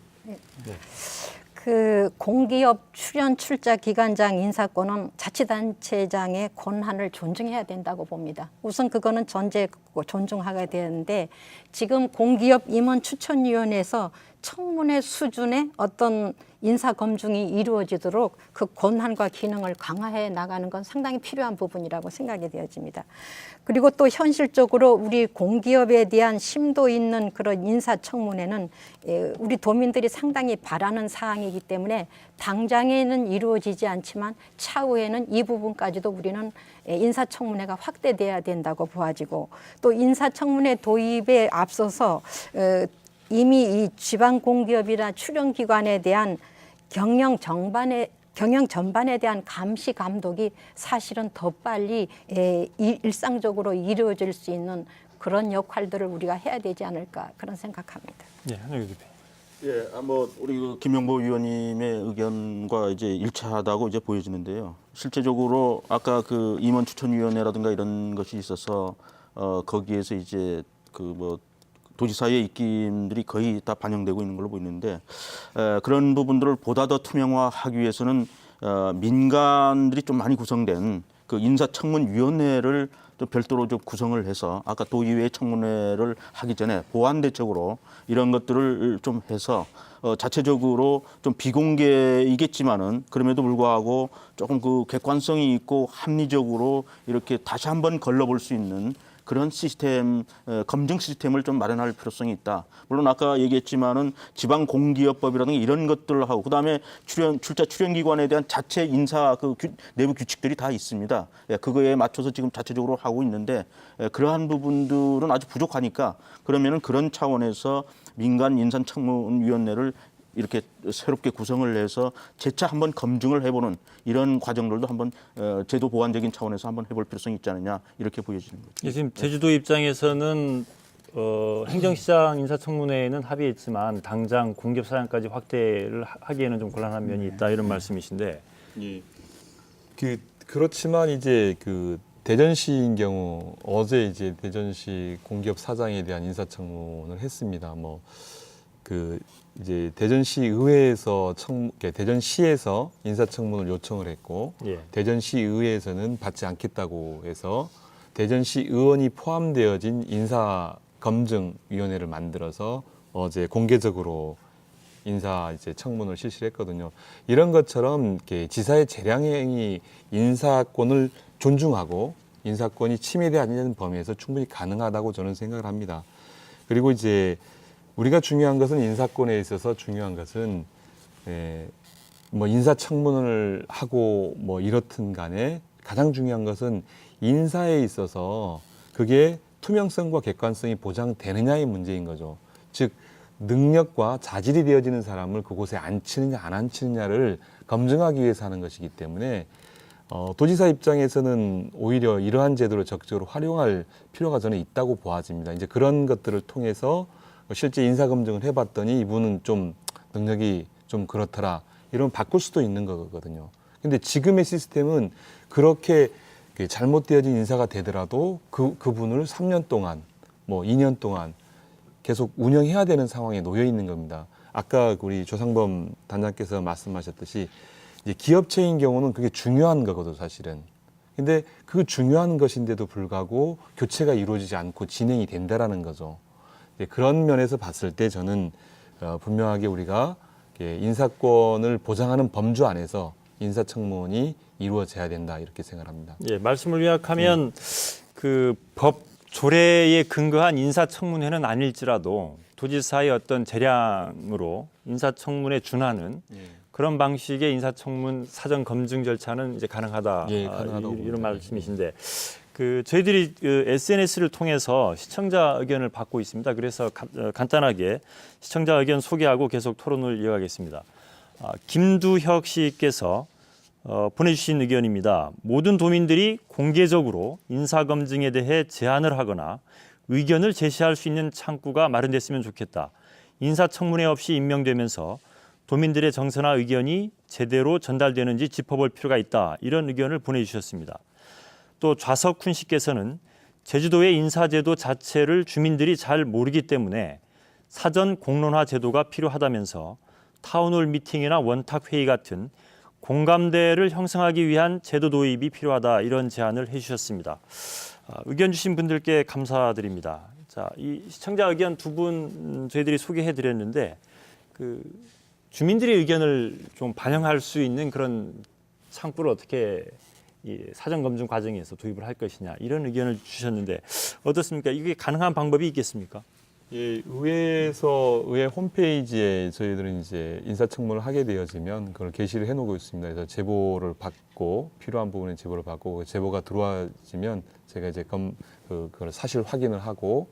그 공기업 출연 출자 기관장 인사권은 자치단체장의 권한을 존중해야 된다고 봅니다. 우선 그거는 전제고 존중하게 되는데 지금 공기업 임원 추천위원회에서 청문회 수준의 어떤 인사 검증이 이루어지도록 그 권한과 기능을 강화해 나가는 건 상당히 필요한 부분이라고 생각이 되어집니다. 그리고 또 현실적으로 우리 공기업에 대한 심도 있는 그런 인사청문회는 우리 도민들이 상당히 바라는 사항이기 때문에 당장에는 이루어지지 않지만 차후에는 이 부분까지도 우리는 인사청문회가 확대돼야 된다고 보아지고 또 인사청문회 도입에 앞서서 이미 이 지방공기업이나 출연기관에 대한 경영 전반에 대한 감시 감독이 사실은 더 빨리 일상적으로 이루어질 수 있는 그런 역할들을 우리가 해야 되지 않을까 그런 생각합니다. 예, 한영규 대표. 예, 우리 김영보 의원님의 의견과 이제 일치하다고 이제 보여지는데요. 실제적으로 아까 그 임원 추천위원회라든가 이런 것이 있어서 거기에서 이제 도지사의 입김들이 거의 다 반영되고 있는 걸로 보이는데 그런 부분들을 보다 더 투명화하기 위해서는 민간들이 좀 많이 구성된 그 인사청문위원회를 좀 별도로 좀 구성을 해서 아까 도의회 청문회를 하기 전에 보완 대책으로 이런 것들을 좀 해서 자체적으로 좀 비공개이겠지만은 그럼에도 불구하고 조금 그 객관성이 있고 합리적으로 이렇게 다시 한번 걸러볼 수 있는 그런 시스템, 검증 시스템을 좀 마련할 필요성이 있다. 물론 아까 얘기했지만은 지방공기업법이라든가 이런 것들을 하고 그다음에 출자 출연기관에 대한 자체 인사 내부 규칙들이 다 있습니다. 예, 그거에 맞춰서 지금 자체적으로 하고 있는데 그러한 부분들은 아주 부족하니까 그러면은 그런 차원에서 민간 인사청문위원회를 이렇게 새롭게 구성을 해서 재차 한번 검증을 해보는 이런 과정들도 한번 제도 보완적인 차원에서 한번 해볼 필요성이 있지 않느냐 이렇게 보여지는 거죠. 예, 지금 제주도 입장에서는 행정시장 인사청문회에는 합의했지만 당장 공기업사장까지 확대를 하기에는 좀 곤란한 면이 있다 이런 말씀이신데. 예. 그렇지만 이제 그 대전시인 경우 어제 이제 대전시 공기업 사장에 대한 인사청문을 했습니다. 이제 대전시 의회에서 대전시에서 인사청문을 요청을 했고 예. 대전시 의회에서는 받지 않겠다고 해서 대전시 의원이 포함되어진 인사검증위원회를 만들어서 어제 공개적으로 인사 이제 청문을 실시를 했거든요. 이런 것처럼 이렇게 지사의 재량행위 인사권을 존중하고 인사권이 침해되지 않는 범위에서 충분히 가능하다고 저는 생각을 합니다. 그리고 이제 우리가 중요한 것은 인사권에 있어서 중요한 것은 인사청문을 하고 이렇든 간에 가장 중요한 것은 인사에 있어서 그게 투명성과 객관성이 보장되느냐의 문제인 거죠. 즉 능력과 자질이 되어지는 사람을 그곳에 앉히느냐 안 앉히느냐를 검증하기 위해서 하는 것이기 때문에 도지사 입장에서는 오히려 이러한 제도를 적극적으로 활용할 필요가 저는 있다고 보아집니다. 이제 그런 것들을 통해서 실제 인사검증을 해봤더니 이분은 좀 능력이 좀 그렇더라. 이러면 바꿀 수도 있는 거거든요. 근데 지금의 시스템은 그렇게 잘못되어진 인사가 되더라도 그분을 3년 동안, 2년 동안 계속 운영해야 되는 상황에 놓여 있는 겁니다. 아까 우리 조상범 단장께서 말씀하셨듯이 이제 기업체인 경우는 그게 중요한 거거든요, 사실은. 근데 그 중요한 것인데도 불구하고 교체가 이루어지지 않고 진행이 된다라는 거죠. 그런 면에서 봤을 때 저는 분명하게 우리가 인사권을 보장하는 범주 안에서 인사청문이 이루어져야 된다 이렇게 생각합니다. 예, 말씀을 요약하면 그 법 조례에 근거한 인사청문회는 아닐지라도 도지사의 어떤 재량으로 인사청문에 준하는 그런 방식의 인사청문 사전 검증 절차는 이제 가능하다. 예, 가능하다고 이런 봅니다. 말씀이신데 저희들이 SNS를 통해서 시청자 의견을 받고 있습니다. 그래서 간단하게 시청자 의견 소개하고 계속 토론을 이어가겠습니다. 김두혁 씨께서 보내주신 의견입니다. 모든 도민들이 공개적으로 인사검증에 대해 제안을 하거나 의견을 제시할 수 있는 창구가 마련됐으면 좋겠다. 인사청문회 없이 임명되면서 도민들의 정서나 의견이 제대로 전달되는지 짚어볼 필요가 있다. 이런 의견을 보내주셨습니다. 또 좌석훈 씨께서는 제주도의 인사제도 자체를 주민들이 잘 모르기 때문에 사전 공론화 제도가 필요하다면서 타운홀 미팅이나 원탁 회의 같은 공감대를 형성하기 위한 제도 도입이 필요하다 이런 제안을 해주셨습니다. 의견 주신 분들께 감사드립니다. 자, 이 시청자 의견 두 분 저희들이 소개해드렸는데 주민들의 의견을 좀 반영할 수 있는 그런 창구를 어떻게 이 사전 검증 과정에서 도입을 할 것이냐 이런 의견을 주셨는데 어떻습니까? 이게 가능한 방법이 있겠습니까? 예, 의회 홈페이지에 저희들은 이제 인사청문을 하게 되어지면 그걸 게시를 해놓고 있습니다. 그래서 제보를 받고 필요한 부분에 제보를 받고 제보가 들어와지면 제가 이제 그걸 사실 확인을 하고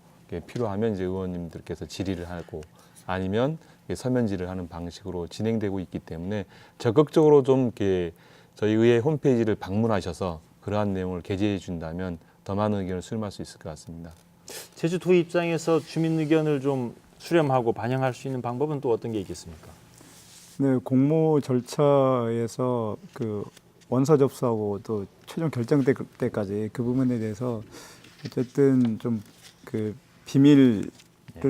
필요하면 이제 의원님들께서 질의를 하고 아니면 서면질을 하는 방식으로 진행되고 있기 때문에 적극적으로 좀 이렇게 저희 의회 홈페이지를 방문하셔서 그러한 내용을 게재해 준다면 더 많은 의견을 수렴할 수 있을 것 같습니다. 제주도 입장에서 주민 의견을 좀 수렴하고 반영할 수 있는 방법은 또 어떤 게 있겠습니까? 네, 공모 절차에서 원서 접수하고 또 최종 결정될 때까지 그 부분에 대해서 어쨌든 좀 비밀을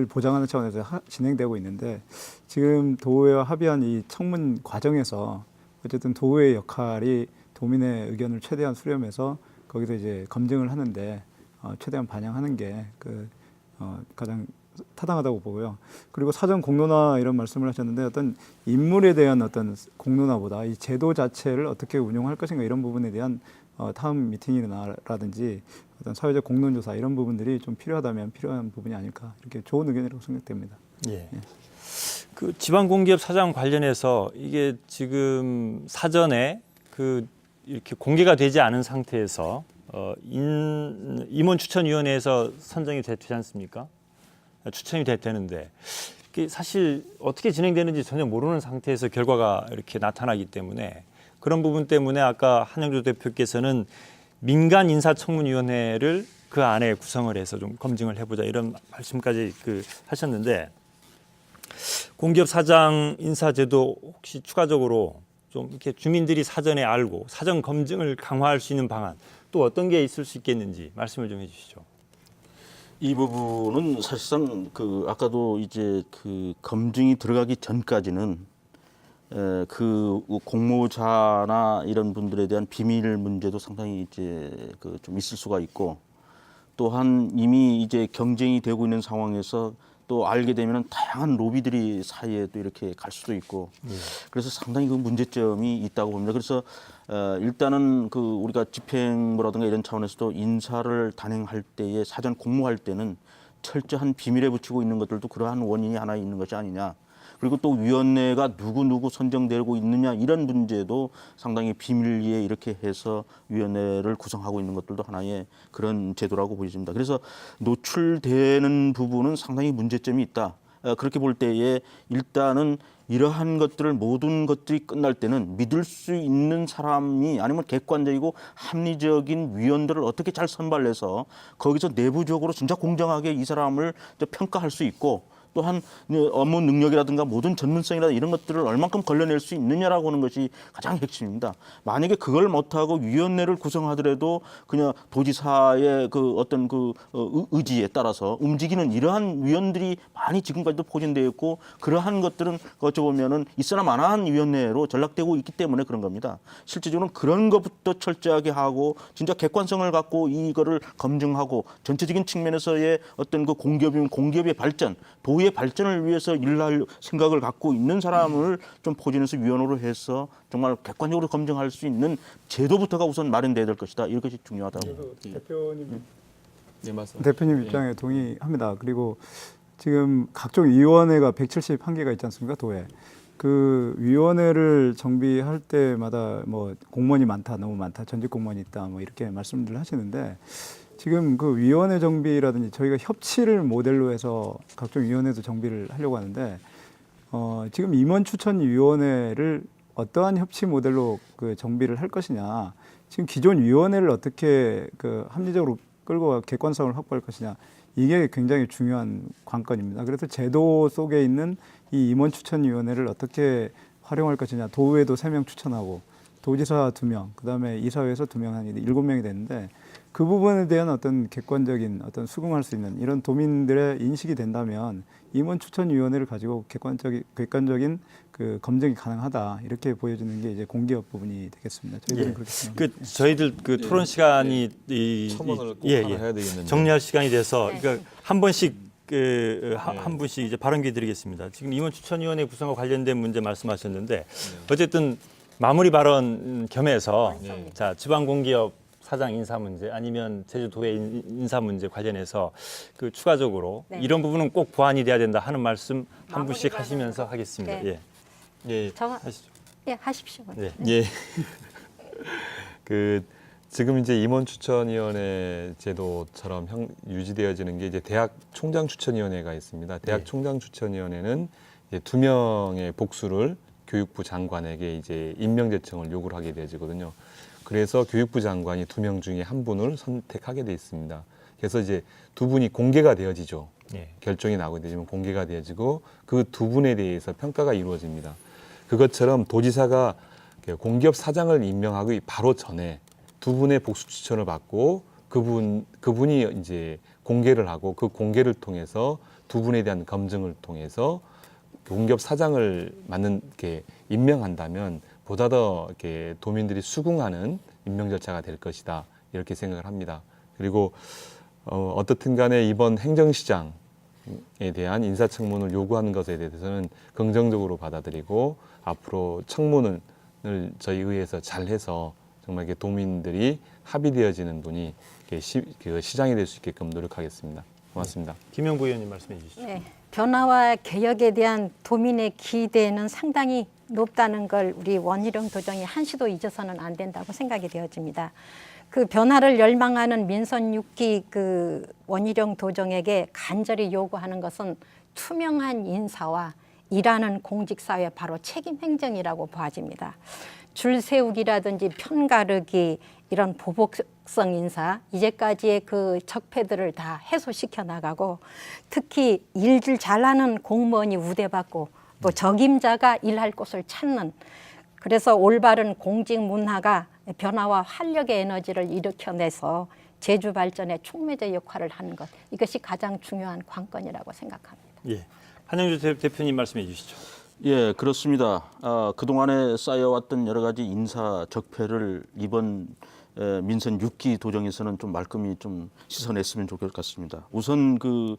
보장하는 차원에서 진행되고 있는데 지금 도의회와 합의한 이 청문 과정에서 어쨌든 도의회 역할이 도민의 의견을 최대한 수렴해서 거기서 이제 검증을 하는데 최대한 반영하는 게 가장 타당하다고 보고요. 그리고 사전 공론화 이런 말씀을 하셨는데 어떤 인물에 대한 어떤 공론화보다 이 제도 자체를 어떻게 운용할 것인가 이런 부분에 대한 타운 미팅이라든지 어떤 사회적 공론조사 이런 부분들이 좀 필요하다면 필요한 부분이 아닐까 이렇게 좋은 의견이라고 생각됩니다. 예. 그 지방공기업 사장 관련해서 이게 지금 사전에 이렇게 공개가 되지 않은 상태에서 임원추천위원회에서 선정이 되지 않습니까? 추천이 되는데 이게 사실 어떻게 진행되는지 전혀 모르는 상태에서 결과가 이렇게 나타나기 때문에 그런 부분 때문에 아까 한영조 대표께서는 민간 인사청문위원회를 그 안에 구성을 해서 좀 검증을 해보자 이런 말씀까지 하셨는데 공기업 사장 인사제도 혹시 추가적으로 좀 이렇게 주민들이 사전에 알고 사전 검증을 강화할 수 있는 방안 또 어떤 게 있을 수 있겠는지 말씀을 좀 해주시죠. 이 부분은 사실상 아까도 이제 검증이 들어가기 전까지는 공모자나 이런 분들에 대한 비밀 문제도 상당히 이제 좀 있을 수가 있고 또한 이미 이제 경쟁이 되고 있는 상황에서 또 알게 되면 다양한 로비들이 사이에 또 이렇게 갈 수도 있고 그래서 상당히 문제점이 있다고 봅니다. 그래서 일단은 우리가 집행부라든가 이런 차원에서도 인사를 단행할 때에 사전 공모할 때는 철저한 비밀에 붙이고 있는 것들도 그러한 원인이 하나 있는 것이 아니냐. 그리고 또 위원회가 누구 선정되고 있느냐 이런 문제도 상당히 비밀리에 이렇게 해서 위원회를 구성하고 있는 것들도 하나의 그런 제도라고 보여집니다. 그래서 노출되는 부분은 상당히 문제점이 있다. 그렇게 볼 때에 일단은 이러한 것들을 모든 것들이 끝날 때는 믿을 수 있는 사람이 아니면 객관적이고 합리적인 위원들을 어떻게 잘 선발해서 거기서 내부적으로 진짜 공정하게 이 사람을 평가할 수 있고 또한 업무 능력이라든가 모든 전문성이라든가 이런 것들을 얼만큼 걸러낼 수 있느냐라고 하는 것이 가장 핵심입니다. 만약에 그걸 못하고 위원회를 구성하더라도 그냥 도지사의 어떤 의지에 따라서 움직이는 이러한 위원들이 많이 지금까지도 포진되어 있고 그러한 것들은 어쩌보면은 있으나 마나한 위원회로 전락되고 있기 때문에 그런 겁니다. 실질적으로 그런 것부터 철저하게 하고 진짜 객관성을 갖고 이거를 검증하고 전체적인 측면에서의 어떤 공기업이면 공기업의 발전, 도의 발전을 위해서 일할 생각을 갖고 있는 사람을 좀 포진해서 위원으로 해서 정말 객관적으로 검증할 수 있는 제도부터가 우선 마련돼야 될 것이다. 이것이 중요하다고. 대표님 입장에 동의합니다. 그리고 지금 각종 위원회가 171개가 있지 않습니까? 도에. 그 위원회를 정비할 때마다 공무원이 많다, 너무 많다, 전직 공무원이 있다, 이렇게 말씀들 하시는데 지금 그 위원회 정비라든지 저희가 협치를 모델로 해서 각종 위원회도 정비를 하려고 하는데 지금 임원추천위원회를 어떠한 협치 모델로 정비를 할 것이냐, 지금 기존 위원회를 어떻게 합리적으로 끌고 객관성을 확보할 것이냐, 이게 굉장히 중요한 관건입니다. 그래서 제도 속에 있는 이 임원추천위원회를 어떻게 활용할 것이냐, 도의회도 3명 추천하고 도지사 2명, 그다음에 이사회에서 2명, 한 7명이 되는데 그 부분에 대한 어떤 객관적인 어떤 수긍할 수 있는 이런 도민들의 인식이 된다면 임원추천위원회를 가지고 객관적인 검증이 가능하다, 이렇게 보여지는 게 이제 공기업 부분이 되겠습니다. 저희들은 그렇게 생각합니다. 저희들 토론 시간이 첨언을 꼭 하나 해야 되겠는데 정리할 시간이 돼서 그러니까 한 번씩 한 분씩 이제 발언 기회 드리겠습니다. 지금 임원추천위원회 구성과 관련된 문제 말씀하셨는데 어쨌든 마무리 발언 겸해서 자 지방공기업 사장 인사 문제 아니면 제주도의 인사 문제 관련해서 추가적으로 이런 부분은 꼭 보완이 돼야 된다 하는 말씀 한 분씩 하시면서 하겠습니다. 네. 예, 하시죠. 예, 하십시오. 네. 예. 지금 이제 임원추천위원회 제도처럼 유지되어지는 게 이제 대학 총장추천위원회가 있습니다. 대학 총장추천위원회는 이제 2명의 복수를 교육부 장관에게 이제 임명 제청을 요구를 하게 되어지거든요. 그래서 교육부 장관이 2명 중에 한 분을 선택하게 돼 있습니다. 그래서 이제 2분이 공개가 되어지죠. 결정이 나오게 되지만 공개가 되어지고 그 2분에 대해서 평가가 이루어집니다. 그것처럼 도지사가 공기업 사장을 임명하고 바로 전에 2분의 복수 추천을 받고 그분이 이제 공개를 하고 그 공개를 통해서 2분에 대한 검증을 통해서 공기업 사장을 임명한다면 보다 더 도민들이 수긍하는 임명 절차가 될 것이다. 이렇게 생각을 합니다. 그리고 어떻든 간에 이번 행정시장에 대한 인사청문을 요구하는 것에 대해서는 긍정적으로 받아들이고 앞으로 청문을 저희 의회에서 잘해서 정말 이렇게 도민들이 합의되어지는 분이 그 시장이 될 수 있게끔 노력하겠습니다. 고맙습니다. 김영부 의원님 말씀해 주시죠. 네, 변화와 개혁에 대한 도민의 기대는 상당히 높다는 걸 우리 원희룡 도정이 한시도 잊어서는 안 된다고 생각이 되어집니다. 그 변화를 열망하는 민선 6기 그 원희룡 도정에게 간절히 요구하는 것은 투명한 인사와 일하는 공직사회 바로 책임 행정이라고 봐집니다. 줄 세우기라든지 편가르기 이런 보복성 인사 이제까지의 그 적폐들을 다 해소시켜 나가고 특히 일을 잘하는 공무원이 우대받고 또 적임자가 일할 곳을 찾는 그래서 올바른 공직 문화가 변화와 활력의 에너지를 일으켜내서 제주 발전에 촉매제 역할을 하는 것 이것이 가장 중요한 관건이라고 생각합니다. 예, 한영주 대표님 말씀해 주시죠. 예, 그렇습니다. 그동안에 쌓여왔던 여러 가지 인사 적폐를 이번 민선 6기 도정에서는 좀 말끔히 좀 씻어냈으면 좋을 것 같습니다. 우선 그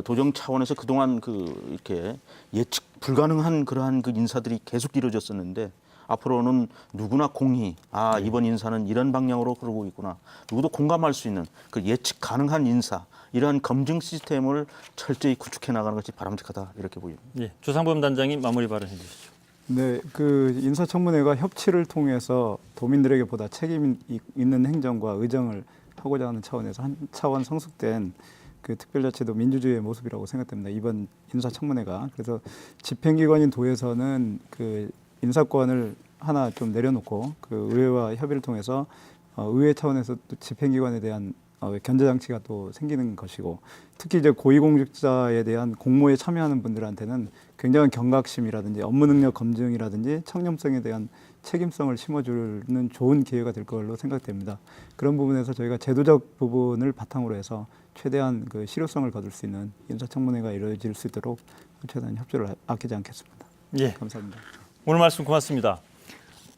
도정 차원에서 그동안 그 이렇게 예측 불가능한 그러한 그 인사들이 계속 이루어졌었는데 앞으로는 누구나 공히 이번 인사는 이런 방향으로 흐르고 있구나. 누구도 공감할 수 있는 그 예측 가능한 인사 이러한 검증 시스템을 철저히 구축해 나가는 것이 바람직하다 이렇게 보입니다. 예, 주상범 단장님 마무리 발언해 주시죠. 네, 그 인사청문회가 협치를 통해서 도민들에게 보다 책임 있는 행정과 의정을 하고자 하는 차원에서 한 차원 성숙된 그 특별자치도 민주주의의 모습이라고 생각됩니다. 이번 인사청문회가 그래서 집행기관인 도에서는 그 인사권을 하나 좀 내려놓고 그 의회와 협의를 통해서 의회 차원에서 또 집행기관에 대한 견제장치가 또 생기는 것이고 특히 이제 고위공직자에 대한 공모에 참여하는 분들한테는 굉장한 경각심이라든지 업무 능력 검증이라든지 청렴성에 대한 책임성을 심어주는 좋은 기회가 될 걸로 생각됩니다. 그런 부분에서 저희가 제도적 부분을 바탕으로 해서 최대한 그 실효성을 거둘 수 있는 인사청문회가 이루어질 수 있도록 최대한 협조를 아끼지 않겠습니다. 예, 감사합니다. 오늘 말씀 고맙습니다.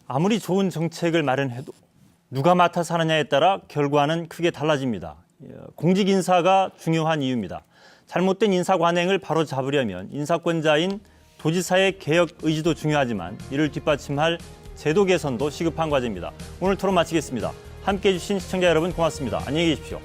아무리 좋은 정책을 마련해도 누가 맡아서 하느냐에 따라 결과는 크게 달라집니다. 공직 인사가 중요한 이유입니다. 잘못된 인사 관행을 바로 잡으려면 인사권자인 도지사의 개혁 의지도 중요하지만 이를 뒷받침할 제도 개선도 시급한 과제입니다. 오늘 토론 마치겠습니다. 함께해 주신 시청자 여러분 고맙습니다. 안녕히 계십시오.